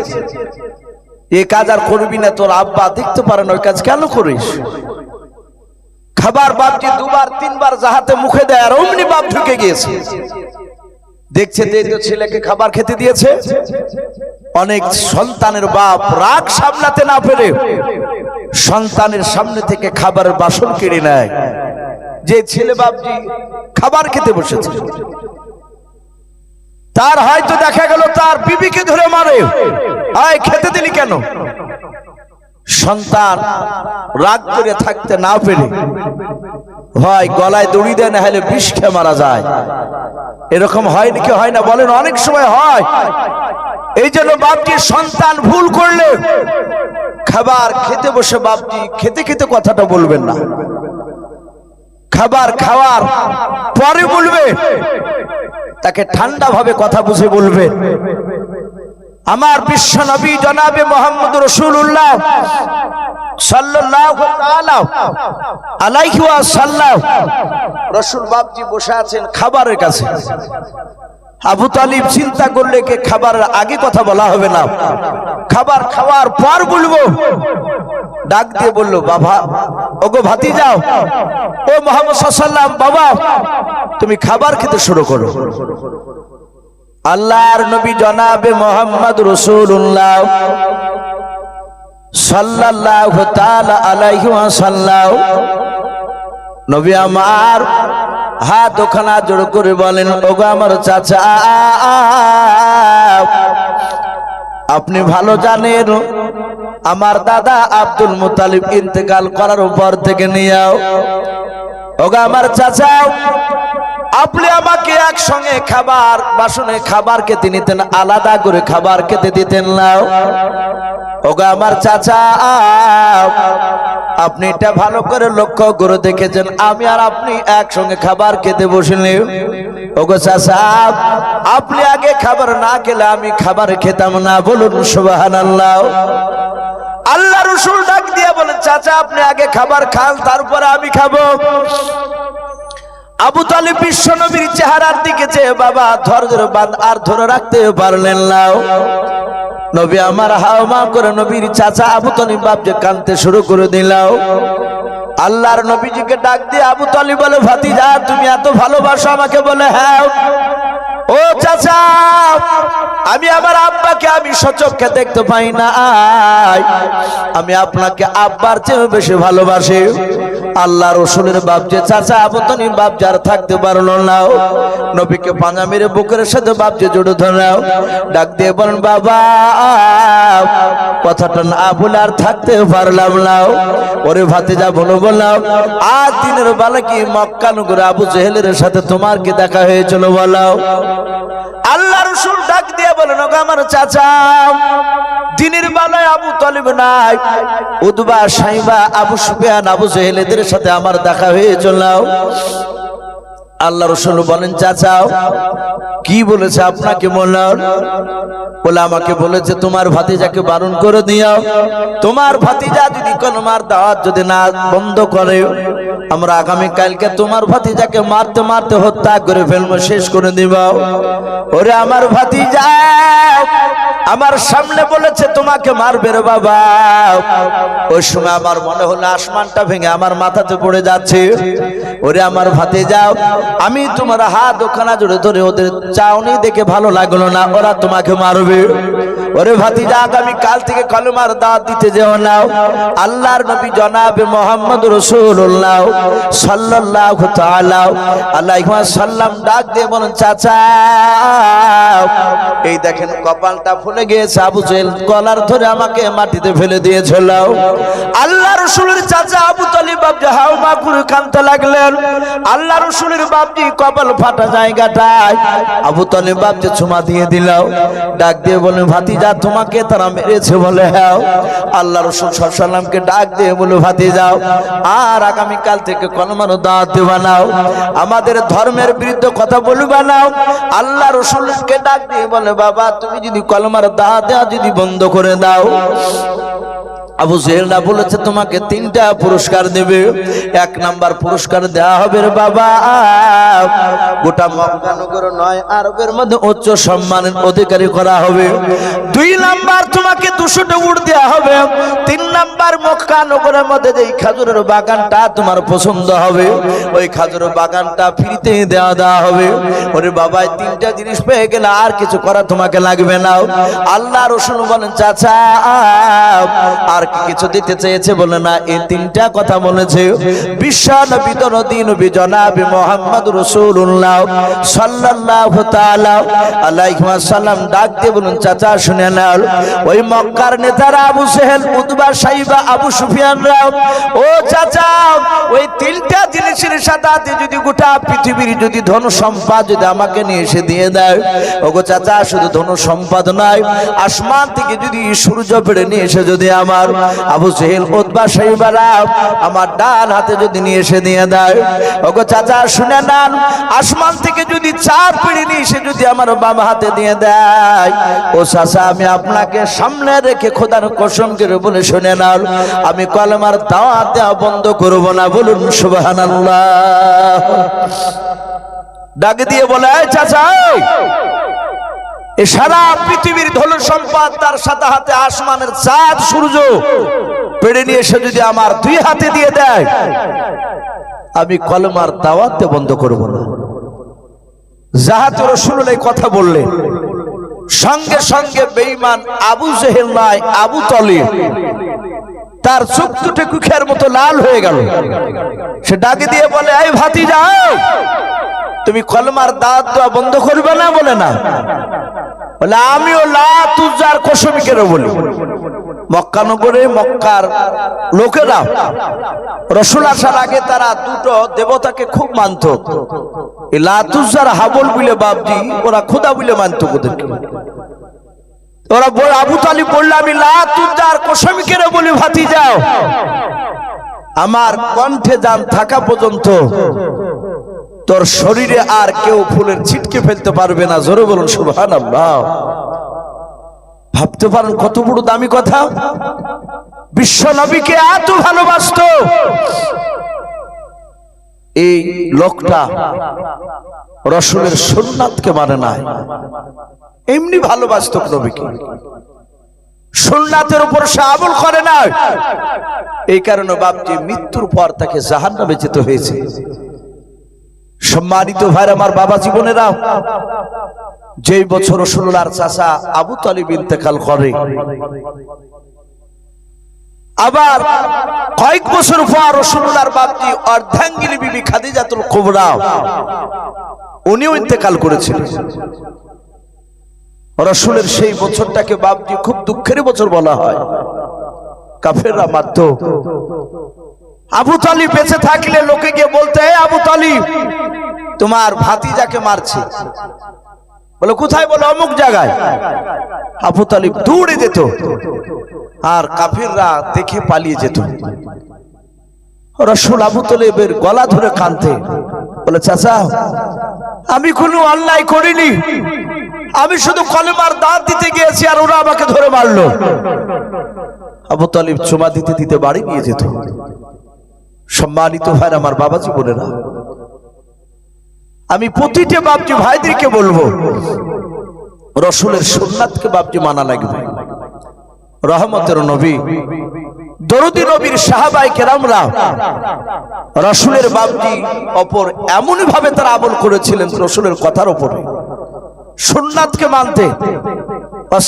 এই কাজ আর করবি না, তোর আব্বা দেখতে পারে না, ওই কাজ কেন করিস? খাবার বাপজি 2বার 3বার যাহাতে মুখে দেয়, আর অমনি বাপ ঢুকে গিয়েছে, দেখছে তো ছেলেকে খাবার খেতে দিয়েছে। অনেক সন্তানের বাপ রাগ সামলাতে না পেরে সন্তানের সামনে থেকে খাবারের বাসন কেড়ে নেয়, যে ছেলে বাপজি খাবার খেতে বসেছে, তার হয়তো দেখা গেল তার বিবিকে ধরে মারে, আয় খেতে দিলি কেন? সন্তান রাগ করে থাকতে না পেরে হয় গলায় দড়ি দেয়, না হলে বিষ খেয়ে মারা যায়। এরকম হয় নাকি হয় না বলেন? অনেক সময় হয়। এই জন্য বাপজি সন্তান ভুল করলে খাবার খেতে বসে বাপজি খেতে খেতে কথাটা বলবেন না, খাবার খাওয়ার পরে বলবে, তাকে ঠান্ডা ভাবে কথা বুঝে বলবে। আমার বিশ্ব নবী জনাবে মুহাম্মদ রাসূলুল্লাহ সাল্লাল্লাহু তাআলা আলাইহি ওয়াসাল্লাম রাসূল বাপজি বসে আছেন খাবারের কাছে। আবু তালিব চিন্তা করলে কে খাবারের আগে কথা বলা হবে না, খাবার খাওয়ার পর বলবো। ডাক দিয়ে বললো, বাবা ওগো ভাতিজাও, ও মুহাম্মদ সাল্লাল্লাহু আলাইহি ওয়াসাল্লাম, বাবা তুমি খাবার খেতে শুরু করো। আল্লাহর নবী জনাবে মুহাম্মদ রাসূলুল্লাহ সাল্লাল্লাহু তাআলা আলাইহি ওয়াসাল্লাম নবী আমার হাত ওখানা জোড় করে বলেন, ওগো আমার চাচা, আপনি ভালো জানেন আমার দাদা আব্দুল মুত্তালিব ইন্তেকাল করার পর থেকে নিয়েও, ওগো আমার চাচা, আপনি আমাকে একসঙ্গে খাবার বাসনে খাবার খেতে নিতেন, আলাদা করে খাবার খেতে দিতেন না। ওগো আমার চাচা, আপনি এটা ভালো করে লক্ষ্য করে দেখেছেন, আমি আর আপনি একসঙ্গে খাবার খেতে বসলে, ওগো চাচা আপনি আগে খাবার না খেলে আমি খাবার খেতাম না। বলুন সুবহানাল্লাহ। আল্লাহ রাসূল ডাক দিয়ে বলেন, চাচা আপনি আগে খাবার খান, তারপরে আমি খাবো। আবু তালিব বিশ্ব নবীর চেহারার দিকে চেয়ে বাবা ধৈর্যের বাঁধ আর ধরে রাখতে পারলেন না। নবী আমার হাওমা করে নবীর চাচা আবু তালিব বাপ যে কাঁদতে শুরু করে দিল। আল্লাহর নবীজিকে ডাক দিয়ে আবু তালিব বলে, ভাতিজা তুমি এত ভালোবাসো আমাকে? বলে হ্যাঁ। ও চাচা, আমি আমার আব্বাকে আমি সচক্ষে দেখতে পাই না, আমি আপনাকে আব্বার চেয়ে বেশি ভালোবাসি। আল্লাহ রাসূলের বাপ যে চাচা আবু তালিব বাপ যার থাকতে পারলো না, নবীকে পাঞ্জা মেরে বুকের সাথে বাপ যে জড়ে ধরাও, ডাক দিয়ে বলেন, বাবা কথাটা না বলে আর থাকতে পারলাম না। ওরে ভাতিজা বলো বললাম, আজ দিনের বেলা কি মক্কা নগরে আবু জেহেলের সাথে তোমার কি দেখা হয়েছিল বলো? আল্লাহ রাসূল ডাক দিয়ে বলেন, ওগো আমার চাচা, দিনের বেলায় আবু তালিব নাই, উতবা সাইবা আবু সুফিয়ান আবু জেহেলের সাথে আমার দেখা হয়েছিল। আল্লাহ রাসূল বলেন, চাচা কি বলেছে আপনাকে? বলে আমাকে বলেছে তোমার ভাতিজাকে বারণ করে দিও, তোমার ভাতিজা যদি কলমার দাওয়াত যদি না বন্ধ করে, আমরা আগামী কালকে তোমার ভাতিজাকে মারতে মারতে হত্যা করে ফেলবো, শেষ করে দিব। ওরে আমার ভাতিজা আমার সামনে বলেছে তোমাকে মারবে রে বাবা। ওই সময় আমার মনে হলো আসমানটা ভেঙে আমার মাথাতে পড়ে যাচ্ছে। ওরে আমার ভাতিজা, আমি তোমার হাত ওখানা জুড়ে ধরে ওদের চাউনি দেখে ভালো লাগলো না, ওরা তোমাকে মারবে। ওরে ভাতিজা, আগামী কাল থেকে কলমার দাওয়াত দিতে যেও না। আল্লাহর নবী জনাবে মুহাম্মদ রাসূলুল্লাহ সাল্লাল্লাহু তাআলা আলাইহি ওয়াসাল্লাম ডাক দিয়ে বলেন, চাচা এই দেখেন কপালটা ফুলে গিয়েছে, আবু জেহেল গলার ধরে আমাকে মাটিতে ফেলে দিয়েছিল। আল্লাহ রাসূলের চাচা আবু তালিব বাপজি হাওমা করে কাঁদতে লাগলেন। আল্লাহ রাসূলের বাপজি কপাল ফাটা জায়গাটায় আবু তালিব বাপজি চুমা দিয়ে দিল। ডাক দিয়ে বলেন, ভাতিজা তোমাকে তারা মেরেছে? বলে হ্যাঁ। আল্লাহ রাসূল সাল্লাল্লাহু আলাইহি ওয়াসাল্লামকে ডাক দিয়ে বলে, ভাতিজা আর আগামী কাল থেকে কলমার দাওয়াত দেবা না, আমাদের ধর্মের বিরুদ্ধে কথা বলবা না। আল্লাহ রাসূলকে ডাক দিয়ে বলে, বাবা তুমি যদি কলমার দাওয়াত দেওয়া যদি বন্ধ করে দাও, আবু জেহেলরা বলেছে তোমাকে 3টা পুরস্কার দেবে। 1 নাম্বার পুরস্কার দেওয়া হবে রে বাবা, গোটা মক্কা নগর নয় আরবের মধ্যে উচ্চ সম্মানের অধিকারী করা হবে। 2 নাম্বার তোমাকে 200টা উট দেওয়া হবে। 3 নাম্বার মক্কা নগরের মধ্যে যেই খাজুরের বাগানটা তোমার পছন্দ হবে ওই খাজুরের বাগানটা ফ্রিতে দেওয়া হবে। ওরে বাবা, 3টা জিনিস পেয়ে গেলে আর কিছু করা তোমাকে লাগবে না। আল্লাহ রাসূল বলেন, চাচা আর কি কিছু দিতে চেয়েছে? বলে না, এই 3টা কথা বলেছে। বিশ্ব নবী দরদি নবী জনাবে মুহাম্মদ রাসূলুল্লাহ সাল্লাল্লাহু তাআলা আলাইহি ওয়াসাল্লাম ডাক দিয়ে বলুন, চাচা শুনে নাও, ওই মক্কার নেতারা আবু জেহেল, উতবা, সাইবা, আবু সুফিয়ানরা, ও চাচা ওই 3টা জিনিসের সাথে যদি গোটা পৃথিবীর যদি ধন সম্পদ যদি আমাকে নিয়ে এসে দিয়ে দেয়, ওগো চাচা শুধু ধন সম্পদ নয়, আসমান থেকে যদি সূর্য পেড়ে নিয়ে এসে যদি আমার আবু জেহেল, উতবা, সাইবারা আমার ডান হাতে যদি নিয়ে এসে দিয়ে দেয়, ওগো চাচা শুনে নেন, আসমান থেকে যদি চাঁদ পেড়ে নিয়ে এসে যদি আমার বাম হাতে দিয়ে দেয়, ও চাচা আমি আপনাকে সামনে রেখে খোদার কসম করে বলে শুনে নাও, আমি কলেমার দাওয়াত দেওয়া বন্ধ করব না। বলুন সুবহানাল্লাহ। ডাক দিয়ে বলে, চাচা এই সারা পৃথিবীর ধন সম্পদ তার সাথে হাতে আসমানের চাঁদ সূর্য পেড়ে নিয়ে এসে যদি আমার 2 হাতে দিয়ে দেয়, আমি কলেমার দাওয়াত দেওয়া বন্ধ করব না। যাহাতে রাসূলুল্লাহ এই কথা বললেন, সঙ্গে সঙ্গে বেঈমান আবু জেহেল নয়, আবু তালিব তার চোখ দুটো কুখের মতো লাল হয়ে গেল। সে ডাকে দিয়ে বলে, এই ভাতিজা, তুমি কলমার দাওয়াত দেওয়া বন্ধ করবে না? বলে না। বলে, আমিও লা তুজার কসম করে বলি, মক্কা নগরে মক্কার লোকেরা রাসূল আসার আগে তারা 2টো দেবতাকে খুব মানত। এই লা তুজার হাবল বলে বাপজি ওরা খোদা বলে মানত ওদেরকে। ওরা আবু তালিব বলল, আমি লা তুজার কসম করে বলি ভাতিজা, আমার কণ্ঠে জান থাকা পর্যন্ত তোর শরীরে আর কেউ ফুলের ছিটকে ফেলতে পারবে না। জোরে বলুন সুবহানাল্লাহ। ভাবতে পারেন কত বড় দামি কথা। বিশ্ব নবীকে এত ভালোবাসতো এই লোকটা, রাসূলের সুন্নাতকে মানে না, এমনি ভালোবাসতো নবীকে, সুন্নাতের উপর সে আমল করে না। এই কারণে বাপজি মৃত্যুর পর তাকে জাহান্নামে যেতে হয়েছে। সম্মানিত ভাইরা আমার, বাবা জীবনেরা, যেই বছর রাসূলুল্লাহর চাচা আবু তালিব ইন্তেকাল করে, আবার কয়েক বছর পর রাসূলুল্লাহর বাপজি অর্ধাঙ্গিনী বিবি খাদিজাতুল কুবরা উনিও ইন্তেকাল করেছিলেন। রাসূলের সেই বছরটাকে বাপজি খুব দুঃখের বছর বলা হয়। কাফেররা মারত। আবু তালিব বেঁচে থাকলে লোকে গিয়ে বলতে, আবু তালিব তোমার ভাতিজাকে মারছে। বলে, কোথায়? বলে, অমুক জায়গায়। আবু তালিব দৌড়ে যেত আর কাফেররা দেখে পালিয়ে যেত। রাসূল আবু তালিবের গলা ধরে কাঁদতে, বলে, চাচা আমি কোনো অন্যায় করিনি, আমি শুধু কলেমার দাওয়াত দিতে গিয়েছি আর ওরা আমাকে ধরে মারলো। আবু তালিব চুমা দিতে দিতে বাড়ি নিয়ে যেত। সম্মানিত ভাইরা আমার, বাবা জীবনেরা, আমি প্রতিটা বাপজি ভাইদেরকে বলবো, রাসূলের সুন্নাতকে বাপজি মানা লাগবে। রহমতের নবী, দরুদি নবীর সাহাবায়ে কেরামরা রাসূলের বাপজি অপর এমনই ভাবে তারা আমল করেছিলেন রাসূলের কথার উপরে, সুন্নাতকে মানতে।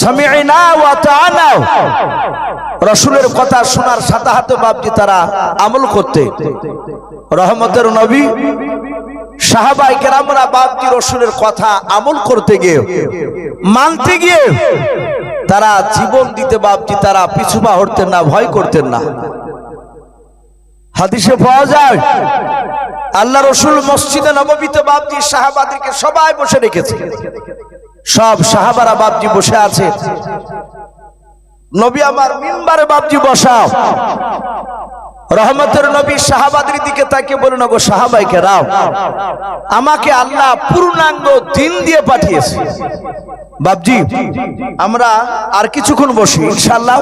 সামি'না ওয়া আতা'না, রাসূলের কথা শোনার সাথে সাথে বাপজি তারা আমল করতে। রহমতের নবী সাহাবায়ে কেরামরা বাপজি রাসূলের কথা আমল করতে গিয়ে, মানতে গিয়ে তারা জীবন দিতে বাপজি তারা পিছু পা হটতেন না, ভয় করতেন না। হাদিসে পাওয়া যায় আল্লাহ রাসূল মসজিদে নববীতে বাপজি সাহাবাদেরকে সবাই বসে রেখেছে। সব সাহাবারা বাপজি বসে আছে, নবী আমার মিম্বারে বাপজি বসা। রহমতের নবী সাহাবাদের দিকে তাকিয়ে বলেন, গো সাহাবায়ে কেরাম, আমাকে আল্লাহ পূর্ণাঙ্গ দিন দিয়ে পাঠিয়েছে। বাপজি আমরা আর কিছুক্ষণ বসি, ইনশাআল্লাহ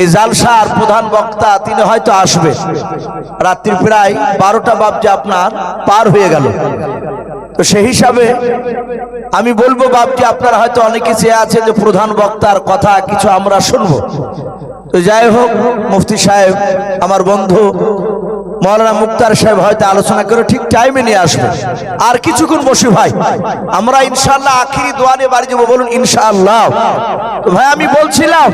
এই জালসার প্রধান বক্তা তিনি হয়তো আসবে। রাত্রি প্রায় 12টা বাপজি আপনার পার হয়ে গেল। তো সেই হিসাবে আমি বলবো বাপজি, আপনারা হয়তো অনেকে চেয়ে আছে যে প্রধান বক্তার কথা কিছু আমরা শুনবো। তো যাই হোক, মুফতি সাহেব আমার বন্ধু মৌলানা মুক্তার সাহেব হয়তো আলোচনা করে ঠিক টাইমে নিয়ে আসবে। আর কিছুক্ষণ বসি ভাই, আমরা ইনশাআল্লাহ আখিরি দোয়া নিয়ে বাড়ি যাবো। বলুন ইনশাআল্লাহ। ভাই আমি বলছিলাম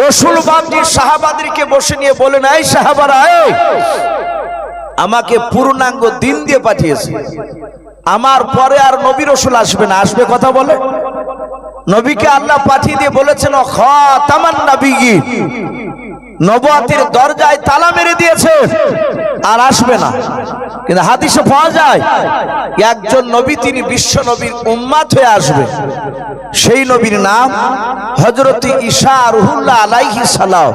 রসুল বাপজি সাহাবাদেরকে বসে নিয়ে বলেন, এই সাহাবারা, আমাকে পূর্ণাঙ্গ দিন দিয়ে পাঠিয়েছে, আমার পরে আর নবী রসুল আসবে না। আসবে কথা বলে, নবীকে আল্লাহ পাঠিয়ে দিয়ে বলেছেন খাতামান নবিয়্যিন, নবুয়তের দরজায় তালা মেরে দিয়েছে, আর আসবে না। কিন্তু হাদিসে পাওয়া যায় একজন নবী, তিনি বিশ্ব নবীর উম্মত হয়ে আসবে। সেই নবীর নাম হযরত ঈসা রুহুল্লাহ আলাইহিস সালাম।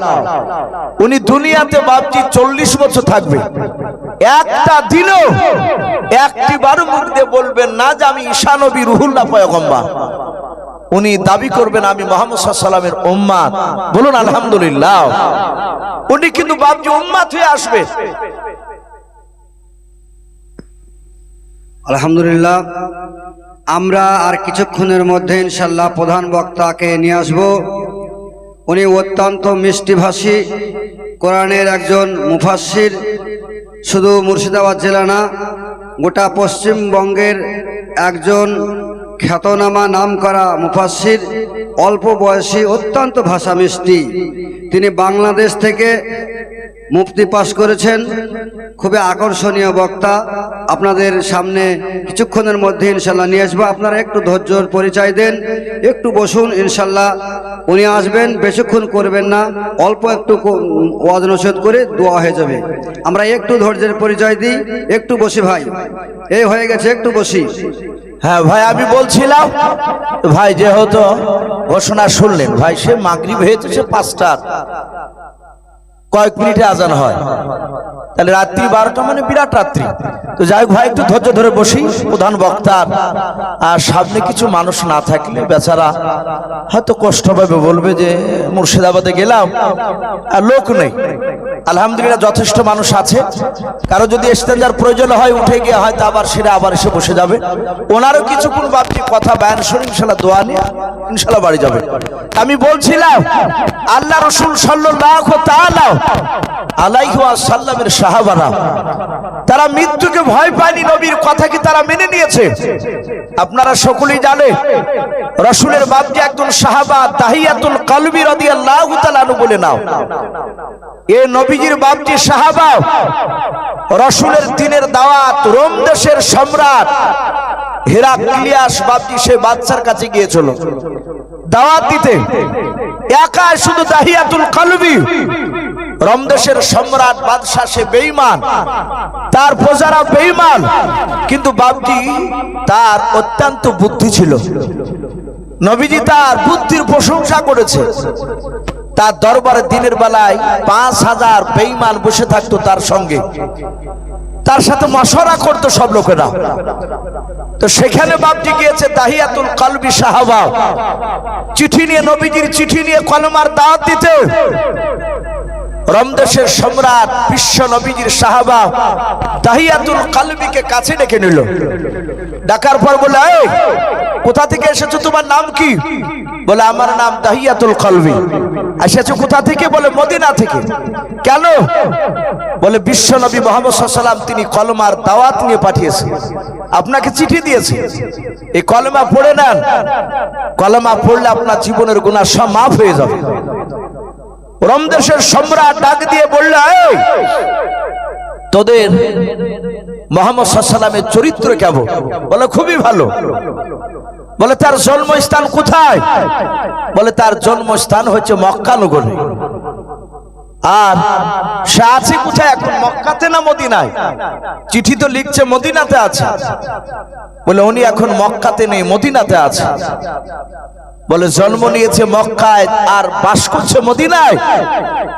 উনি দুনিয়াতে বাপজি 40 বছর থাকবে। একটা দিনও একটি বার মুখ দিয়ে বলবেন না যে আমি ঈসা নবী রুহুল্লাহ পয়গম্বর। উনি দাবি করবেন আমি মুহাম্মদ সাল্লাল্লাহু আলাইহি ওয়াসাল্লামের উম্মত। বলুন আলহামদুলিল্লাহ। উনি কিন্তু বাপজি উম্মত হয়ে আসবে। আলহামদুলিল্লাহ। আমরা আর কিছুক্ষণের মধ্যে ইনশাআল্লাহ প্রধান বক্তাকে নিয়ে আসব। উনি অত্যন্ত মিষ্টিভাষী, কোরআনের একজন মুফাসসির। শুধু মুর্শিদাবাদ জেলা না, গোটা পশ্চিমবঙ্গের একজন খ্যাতনামা নামকরা মুফাসসির, অল্প বয়সী, অত্যন্ত ভাষা মিষ্টি। তিনি বাংলাদেশ থেকে মুফতি পাশ করেছেন। খুবই আকর্ষণীয় বক্তা। আপনাদের সামনে কিছুক্ষণের মধ্যে ইনশাল্লাহ নিয়ে আসবো। আপনারা একটু ধৈর্যর পরিচয় দেন, একটু বসুন। ইনশাল্লাহ উনি আসবেন, বেশিক্ষণ করবেন না, অল্প একটু ওয়াজ নসিহত করে দোয়া হয়ে যাবে। আমরা একটু ধৈর্যের পরিচয় দিই। একটু বসি ভাই, এই হয়ে গেছে, একটু বসি। হ্যাঁ ভাই, আমি বলছিলাম ভাই, যেহেতু ঘোষণা শুনলেন ভাই, সে মাগরিব হয়েছে, সে 5টার কয়েক মিনিটে আজান হয়, তাহলে রাত্রি 12টা মানে বিরাট রাত্রি। তো যাই হোক ভাই, একটু ধৈর্য ধরে বসি। প্রধান বক্তার আর সামনে কিছু মানুষ না থাকলে বেচারা হয়তো কষ্ট পাবে, বলবে যে মুর্শিদাবাদে গেলাম আর লোক নেই। আলহামদুলিল্লাহ যথেষ্ট মানুষ আছে। কারো যদি ইস্তেঞ্জার প্রয়োজন হয় উঠে গিয়ে হয়তো আবার সেটা আবার এসে বসে যাবে। ওনারও কিছুক্ষণ বাপজি কথা বয়ান শুনে ইনশাল্লাহ দোয়া নিয়ে ইনশাল্লাহ বাড়ি যাবে। আমি বলছিলাম আল্লাহ রাসূল সাল্লাল্লাহু তাআলা আলাইহি ওয়াসাল্লামের সাহাবারা, তারা মৃত্যুকে ভয় পায়নি, নবীর কথা কি তারা মেনে নিয়েছে? আপনারা সকলেই জানেন রাসূলের বাপজি একজন সাহাবা তাহিয়াতুল কলবি রাদিয়াল্লাহু তাআলা আনহু বলে নাও। এ নবীজির বাপজি সাহাবা, রাসূলের দ্বীনের দাওয়াত রোম দেশের সম্রাট হেরাক্লিয়াস বাপজি সে বাদশার কাছে গিয়েছিল দাওয়াত দিতে। একা শুধু তাহিয়াতুল কলবি, রোম দেশের সম্রাট বাদশা সে বেঈমান, তার প্রজারা বেঈমান, কিন্তু বাপজি তার অত্যন্ত বুদ্ধি ছিল। নবীজি তার বুদ্ধির প্রশংসা করেছে। তার দরবারে দিনের বেলায় 5000 বেঈমান বসে থাকতো তার সঙ্গে, তার সাথে মশওয়ারা করতো সব লোকেরা। তো সেখানে বাপজি গিয়েছে তাহিয়াতুল কলবি সাহাবা, চিঠি নিয়ে, নবীজির চিঠি নিয়ে কলমার দাওয়াত দিতে। রোম দেশের সম্রাট বিশ্ব নবীজির সাহাবা তাহিয়াতুল কলবিকে কাছে ডেকে নিল। ডাকার পর বলে, এই কোথা থেকে এসেছো, তোমার নাম কি? বলে আমার নাম তাহিয়াতুল কলবি। এসেছো কোথা থেকে? বলে মদিনা থেকে। কেন? বলে বিশ্ব নবী মুহাম্মদ সাল্লাল্লাহু আলাইহি ওয়াসাল্লাম তিনি কলমার দাওয়াত নিয়ে পাঠিয়েছে, আপনাকে চিঠি দিয়েছে, এই কলমা পড়ে নেন। কলমা পড়লে আপনার জীবনের গুনাহ সব মাফ হয়ে যাবে। রোম দেশের সম্রাট ডাক দিয়ে বলল, এই তোদের মুহাম্মদ সাল্লাল্লাহু আলাইহি ওয়াসাল্লামের চরিত্র কেমন? বলে খুবই ভালো। বলে তার জন্মস্থান কোথায়? বলে তার জন্মস্থান হচ্ছে মক্কা নগরে। আর সে আছে কোথায় এখন? মক্কাতে না মদিনায়? চিঠি তো লিখছে মদিনাতে আছে। বলে উনি এখন মক্কাতে নেই, মদিনাতে আছে। বলে জন্ম নিয়েছে মক্কায় আর বাস করছে মদিনায়?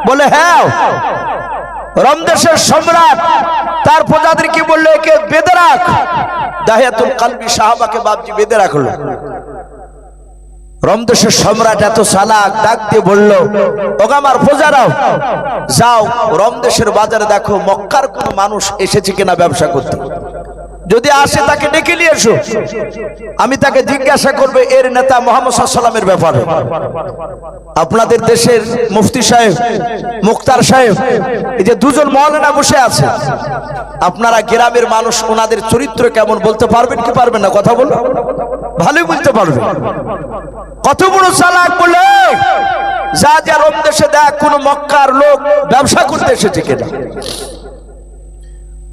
বলে হ্যাঁ। রোম দেশের সম্রাট তার প্রজাদেরকে বললো একে বেঁধে রাখ। তাহিয়াতুল কলবি সাহাবাকে বাপজি বেঁধে রাখলো। রোম দেশের সম্রাট এত চালাক, ডাক দিয়ে বলল, ওগো আমার প্রজারাও, যাও রোম দেশের বাজারে দেখো মক্কার কোন মানুষ এসেছে কিনা ব্যবসা করতে। যদি আসে তাকে ডেকে নিয়ে এসো, আমি তাকে জিজ্ঞাসা করবে এর নেতা মুহাম্মদ সাল্লাল্লাহু আলাইহি ওয়াসাল্লামের ব্যাপারে। আপনাদের দেশের মুফতি সাহেব, মুখতার সাহেব, এই যে দুজন মাওলানা বসে আছে, আপনারা গ্রামের মানুষ ওনাদের চরিত্র কেমন বলতে পারবেন কি পারবেন না? কথা বলুন, ভালোই বলতে পারবেন। কত বড় চালাক বলে যা যা রোম দেশে দেখ কোন মক্কার লোক ব্যবসা করতে এসেছে কিনা।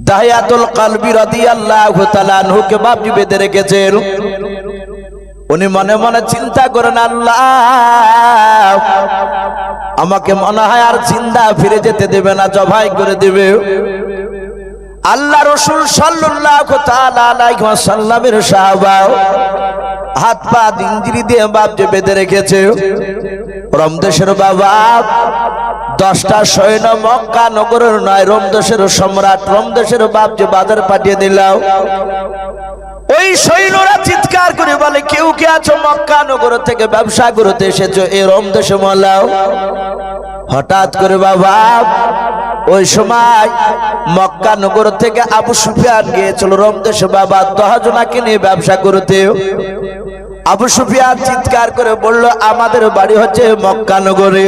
দাহিয়াতুল কলবি রাদিয়াল্লাহু তাআলা আনহুকে বাপজি বেঁধে রেখেছেন। উনি মনে মনে চিন্তা করেন, আল্লাহ আমাকে মনে হয় আর জিন্দা ফিরে যেতে দেবে না, জবাই করে দেবে। আল্লাহ রাসূল সাল্লাল্লাহু তাআলা আলাইহি ওয়াসাল্লামের সাহাবা হাত পা ইঞ্জিরি দিয়ে বাপজি বেঁধে রেখেছে। রোম দেশের বাবা 10টা সৈন্য মক্কা নগরের নয়, রোম দেশের সম্রাট, রোম দেশের বাপ যে বাজার পাঠিয়ে দিলাম। ওই সৈন্যরা চিৎকার করে বলে, কেউ কে আছো মক্কা নগর থেকে ব্যবসা করতে এসেছো এই রোম দেশে মোলাও। হঠাৎ করে বাবা ওই সময় মক্কা নগর থেকে আবু সুফিয়ান গিয়েছিল রোম দেশে বাবা 10 জনকে নিয়ে ব্যবসা করতে। আবু সুফিয়ান চিৎকার করে বলল, আমাদের বাড়ি হচ্ছে মক্কা নগরে।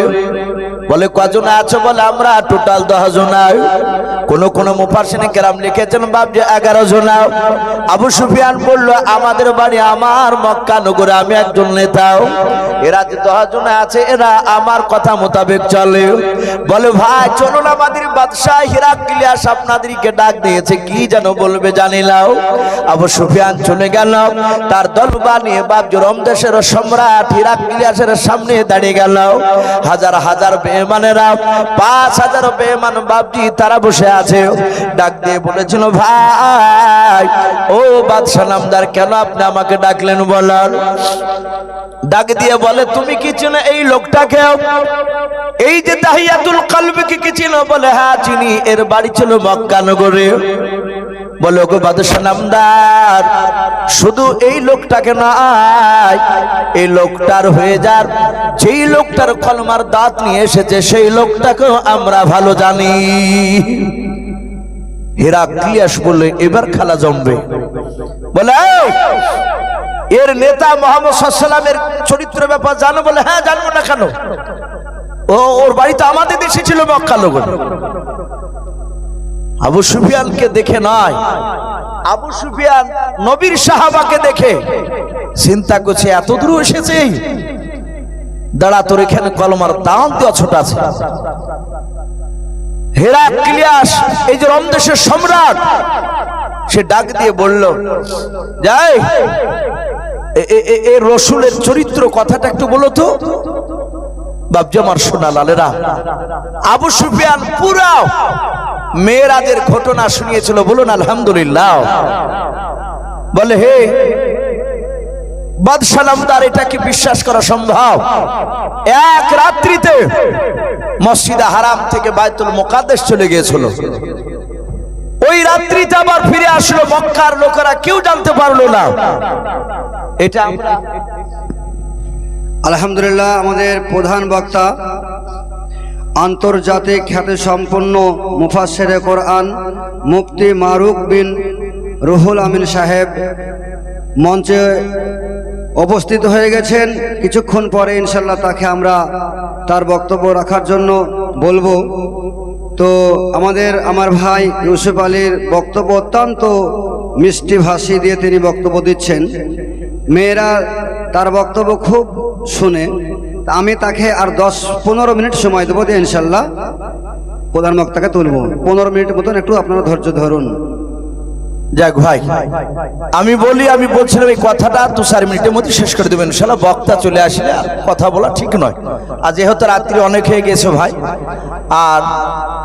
বলে কজন আছো? বলে আমরা টোটাল 10 জন। কোন মুফাসসিরিন কেরাম লিখেছেন বাপ যে 11 জন। আবু সুফিয়ান বলল, আমাদের বাড়ি আমার মক্কা নগরে, আমি একজন নেতা। এরা যে 10 জন আছে এরা আমার কথা মোতাবেক চলে। বলে ভাই চলুন, আমাদের বাদশাহ হিরাক্লিয়াস আপনাদেরকে ডাক দিয়েছে, কি যেন বলবে জানি নাও। আবু সুফিয়ান চলে গেল, তার দল বানিয়ে বাপ যে রোম দেশের সম্রাট হিরাক্লিয়াসের সামনে দাঁড়িয়ে গেল। হাজার হাজার বেঈমানেরা, 5000 বেঈমান বাপজি তারা বসে আছে। ডাক দিয়ে বলেছিল, ভাই ও বাদশাহ নামদার, কেন আপনি আমাকে ডাকলেন বলার? ডাক দিয়ে বলে, তুমি কি চিনো এই লোকটাকে? এই যে দাহিয়াতুল কলবিকে কি চিনো? বলে হ্যাঁ চিনি, এর বাড়ি ছিল মক্কা নগরে। বলে ওগো বাদশাহ নামদার, শুধু এই লোকটাকে নয়, এই লোকটার হয়ে যার, যেই লোকটার কলমার দাঁত নিয়ে এসেছে সেই লোকটাকেও আমরা ভালো জানি। হিরাক্লিয়াস বললে, এবার খেলা জমবে। বলে এর নেতা মুহাম্মদ সাল্লাল্লাহু আলাইহি ওয়াসাল্লামের চরিত্র ব্যাপার জানো? বলে হ্যাঁ জানবো না কেন, ওর বাড়ি তো আমাদের দেশে ছিল মক্কা নগরে। আবু সুফিয়ানকে দেখে নয়, আবু সুফিয়ান নবীর সাহাবাকে দেখে চিন্তা করছে, এত দূর এসেছে, দাঁড়া তোর এখানে কলমার দাম দেওয়া ছোট আছে। হিরাক্লিয়াস এই যে রোম দেশের সম্রাট, সে ডাক দিয়ে বলল, যাই এ রসুলের চরিত্র কথাটা একটু বলো তো। বাপজি আমার সোনা লালেরা, আবু সুফিয়ান পুরা মেরাজের ঘটনা শুনিয়েছিল, বলুন আলহামদুলিল্লাহ। বলে হে বাদশাহ নামদার, এটা কি বিশ্বাস করা সম্ভব? এক রাত্রিতে মসজিদে হারাম থেকে বাইতুল মুকাদ্দাস চলে গিয়েছিল, ওই রাত্রিতে আবার ফিরে আসলো, মক্কার লোকেরা কেউ জানতে পারলো না। এটা আলহামদুলিল্লাহ, আমাদের প্রধান বক্তা আন্তর্জাতিক খ্যাতিসম্পন্ন মুফাসসিরে কোরআন মুফতি মারুক বিন রুহুল আমিন সাহেব মঞ্চে উপস্থিত হয়ে গেছেন। কিছুক্ষণ পরে ইনশাল্লাহ তাকে আমরা তার বক্তব্য রাখার জন্য বলবো। তো আমার ভাই ইউসুফ আলীর বক্তব্য অত্যন্ত মিষ্টি ভাষী দিয়ে তিনি বক্তব্য দিচ্ছেন। মেয়েরা তার বক্তব্য খুব শুনে, আমি তাকে আর 10-15 মিনিট সময় দেবো, দিয়ে ইনশাল্লাহ প্রধান বক্তাকে তুলব। 15 মিনিটের মতন একটু আপনারা ধৈর্য ধরুন। যাক ভাই, আমি বলছিলাম এই কথাটা 2-4 মিনিটের মধ্যে শেষ করে দেবেন ইনশাআল্লাহ। বক্তা চলে আসলে আর কথা বলা ঠিক নয়। আর যেহেতু রাত্রি অনেক হয়ে গেছে ভাই, আর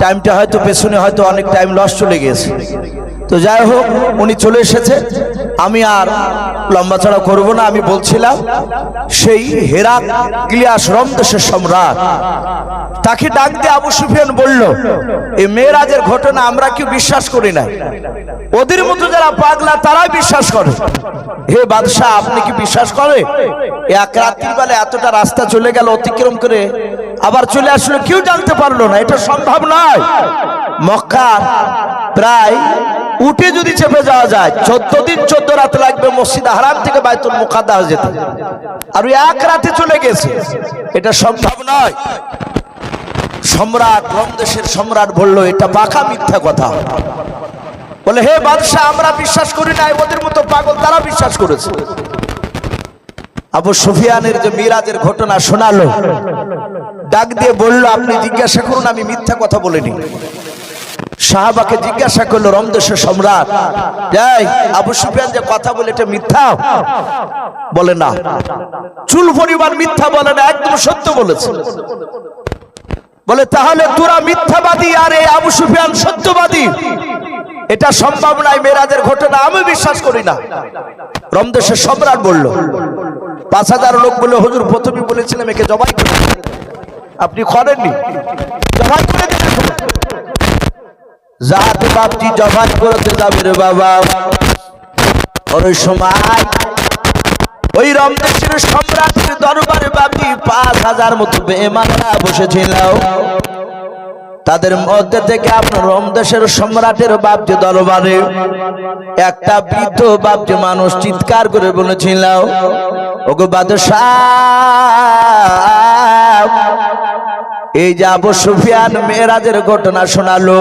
টাইমটা হয়তো পেছনে হয়তো অনেক টাইম লস চলে গেছে। তো যাই হোক, উনি চলে এসেছে, আমি আর লম্বা চড়া করব না। আমি বলছিলাম সেই হিরাক্লিয়াস রোম দেশের সম্রাট, তাকে ডাক দিয়ে আবু সুফিয়ান বলল, এই মেরাজের ঘটনা আমরা কি বিশ্বাস করি না? ওদের মতো যারা পাগলা তারাই বিশ্বাস করে। হে বাদশাহ, আপনি কি বিশ্বাস করে? এক রাত্রির বেলা এতটা রাস্তা চলে গেল, অতিক্রম করে আবার চলে আসলো, কেউ জানতে পারলো না, এটা সম্ভব নয়। মক্কা প্রায় উঠে যদি চেপে যাওয়া যায় 14 দিন 14 রাত লাগবে মসজিদ হারাম থেকে বাইতুল মুকাদ্দাস যেতে, আর এক রাতে চলে গেছে। এটা সম্ভব নয়। সম্রাট, রোম দেশের সম্রাট বলল এটা পাকা মিথ্যা কথা। বলে হে বাদশা, আমরা বিশ্বাস করি না, ওদের মতো পাগল তারা বিশ্বাস করেছে। আবু সুফিয়ানের যে মিরাজের ঘটনা শোনালো, ডাক দিয়ে বলল আপনি জিজ্ঞাসা করুন, আমি মিথ্যা কথা বলিনি। সাহাবাকে জিজ্ঞাসা করলো, রোম দেশের সম্রাট, যাই আবু সুফিয়ান যে কথা বলে এটা মিথ্যা? বলে না, চুল পরিমাণ মিথ্যা বলে না, একদম সত্য বলেছে। বলে তাহলে তোরা মিথ্যাবাদী আর এই আবু সুফিয়ান সত্যবাদী, এটা সম্ভব নয়, মেরাজের ঘটনা আমি বিশ্বাস করি না। রোম দেশের সম্রাট বলল, 5000 লোক বলে হুজুর প্রথমে বলেছিলাম একে জবাই করে, আপনি করেননি, জবাই করে দিলেন। জাহাতে বাপজি জবাই করতে যাবে রে বাবা, ওই সময় ওই রোম দেশের সম্রাটের দরবারে বাপজি 5000 মতো বেঈমানরা বসেছিল। তাদের মধ্যে থেকে আপনার রোম দেশের সম্রাটের বাপজি দরবারে একটা বৃদ্ধ বাপজি মানুষ চিৎকার করে বলেছিল, ওগো বাদশাহ, এই যে আবু সুফিয়ান মেরাজের ঘটনা শোনালো,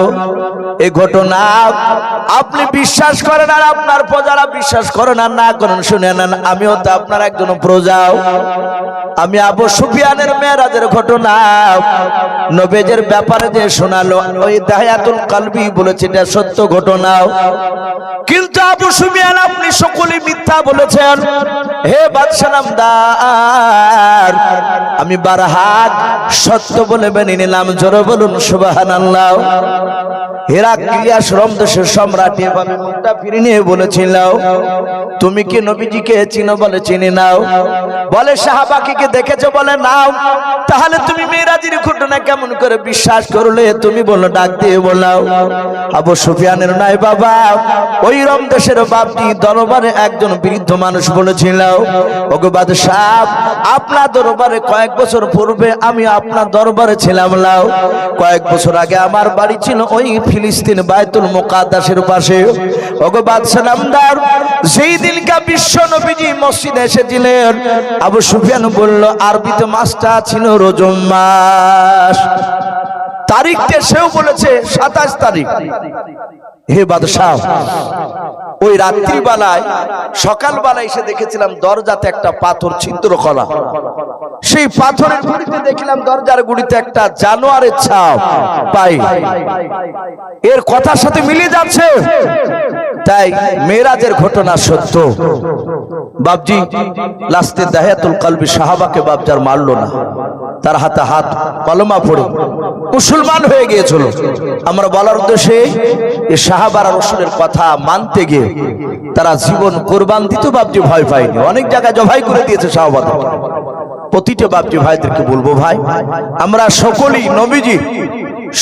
এই ঘটনা আপনি বিশ্বাস করেন আর আপনার প্রজারা বিশ্বাস করেন আর না করেন, শুনে নেন, আমিও তো আপনার একজন প্রজা। আমি আবু সুফিয়ানের মেরাজের ঘটনা নবীজের ব্যাপারে যে শোনালো, ওই দাহিয়াতুল কলবি বলেছে এটা সত্য ঘটনা। কিন্তু আবু সুফিয়ান আপনি সকলে মিথ্যা বলেছেন। হে বাদশাহ নামদার, আমি বারহাত সত্য বলে মেনে নিলাম, জোরে বলুন সুবহানাল্লাহ। হেরাক্লিয়াস রোম দেশের সম্রাট এভাবে মুখটা ফিরে নিয়ে বলেছিল, তুমি কি নবীজিকে চিনো? বলে চিনি নাও। বলে সাহাবাকে দেখেছো? বলে নাও। তাহলে তুমি মেরাজের ঘটনা কেমন করে বিশ্বাস করলে? তুমি বলো, ডাক দিয়ে বলাও। আবু সুফিয়ানের নাই বাবা, ওই রোম দেশের বাপজি দরবারে একজন বৃদ্ধ মানুষ বলেছিল, ওগো বাদশাহ, আপনার দরবারে কয়েক বছর পূর্বে আমি আপনার দরবারে ছিলাম। লাও, কয়েক বছর আগে আমার বাড়ি ছিল ওই ফিলিস্তিন বাইতুল মুকাদ্দাসের পাশে। ওগো বাদশাহ নামদার, যেই দিনকা বিশ্ব নবীজি মসজিদে এসেছিলেন, আবু সুফিয়ান বলল আরবিতে মাসটা ছিল রজব মাস। তারিখটা সেও বলেছে 27 তারিখ। হে বাদশাহ, ওই রাত্রিবেলায় সকালবেলায় এসে দেখেছিলাম দরজাতে একটা পাথর ছিদ্র করা। সেই পাথরের গুড়িতে দেখলাম দরজার গুড়িতে একটা জানোয়ারের ছাপ পাই। এর কথার সাথে মিলে যাচ্ছে, তাই মেরাজের ঘটনা সত্য। বাপজি লাস্টে দাহিয়াতুল কলবি সাহাবাকে বাপজার মারলো না, তার হাতে হাত কলমা পড়ে মুসলমান হয়ে গিয়েছিল। আমরা বলার উদ্দেশ্যে এই সাহাবারা রাসূলের কথা মানতে গিয়ে তারা জীবন কুরবান দিতে বাপজি ভয় পায়নি, অনেক জায়গায় জবাই করে দিয়েছে সাহাবাদের। প্রতিটা বাপজি ভাইদেরকে বলবো, ভাই আমরা সকলেই নবীজি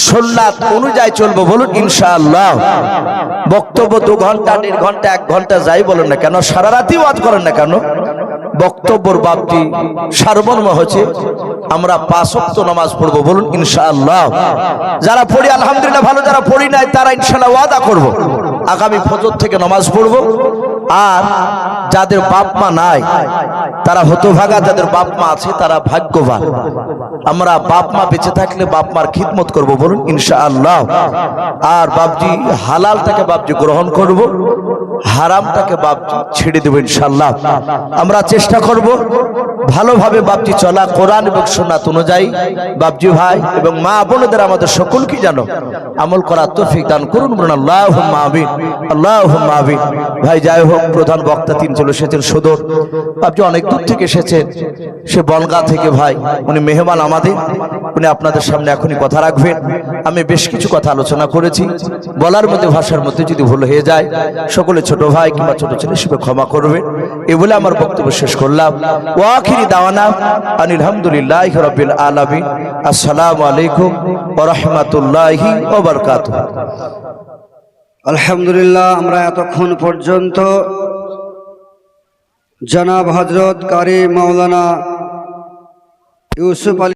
সুন্নাত অনুযায়ী চলবো, বলুন ইনশাআল্লাহ। বক্তব্য 2 ঘন্টা 1.5 ঘন্টা 1 ঘন্টা যাই বলেন না কেন, সারা রাতি ওয়াজ করেন না কেন, বক্তব্যর বাপটি সারমর্ম হচ্ছে আমরা 5 ওয়াক্ত নামাজ পড়বো, বলুন ইনশাআল্লাহ। যারা পড়ি আলহামদুলিল্লাহ ভালো, যারা পড়ি নাই তারা ইনশাআল্লাহ ওয়াদা করব আগামী ফজর থেকে নামাজ পড়বো। আর যাদের বাপ মা নাই তারা হতভাগা, যাদের বাপ মা আছে তারা ভাগ্যবান। আমরা বাপ মা বেঁচে থাকলে বাপ মার খিদমত করব, বলুন ইনশাআল্লাহ। আর বাপজি হালালটাকে বাপজি গ্রহণ করব, হারামটাকে বাপজি ছেড়ে দেব ইনশাআল্লাহ। আমরা চেষ্টা করব ভালোভাবে বাপজি চলা, কোরআন এবং সুন্নাত অনুযায়ী। বাপজি ভাই এবং মা বোনদের আমাদের সকলকে যেন আমল করার তৌফিক দান করুন, বলুন আল্লাহুম্মা আমিন, আল্লাহুম্মা আমিন। ভাই যাই হোক, প্রধান বক্তা 3 চলে এসেছেন সদর, বাপজি অনেক দূর থেকে এসেছেন, সে বনগাঁ থেকে। ভাই উনি মেহমান আমাদের, উনি আপনাদের সামনে এখনই কথা রাখবেন। আমি বেশ কিছু কথা আলোচনা করেছি, বলার মধ্যে ভাষার মধ্যে যদি ভুল হয়ে যায় সকলে ছোট ভাই কিংবা ছোট ছেলে হিসেবে ক্ষমা করবে, এই বলে আমার বক্তব্য শেষ করলাম। ওয়া আখিরি দাওয়ানা আনিল হামদুলিল্লাহি রাব্বিল আলামিন। আসসালামু আলাইকুম ওয়া রাহমাতুল্লাহি ওয়া বারাকাতুহু। আলহামদুলিল্লাহ, আমরা এতক্ষণ পর্যন্ত জনাব হযরত কারি মাওলানা ইউসুফ আলী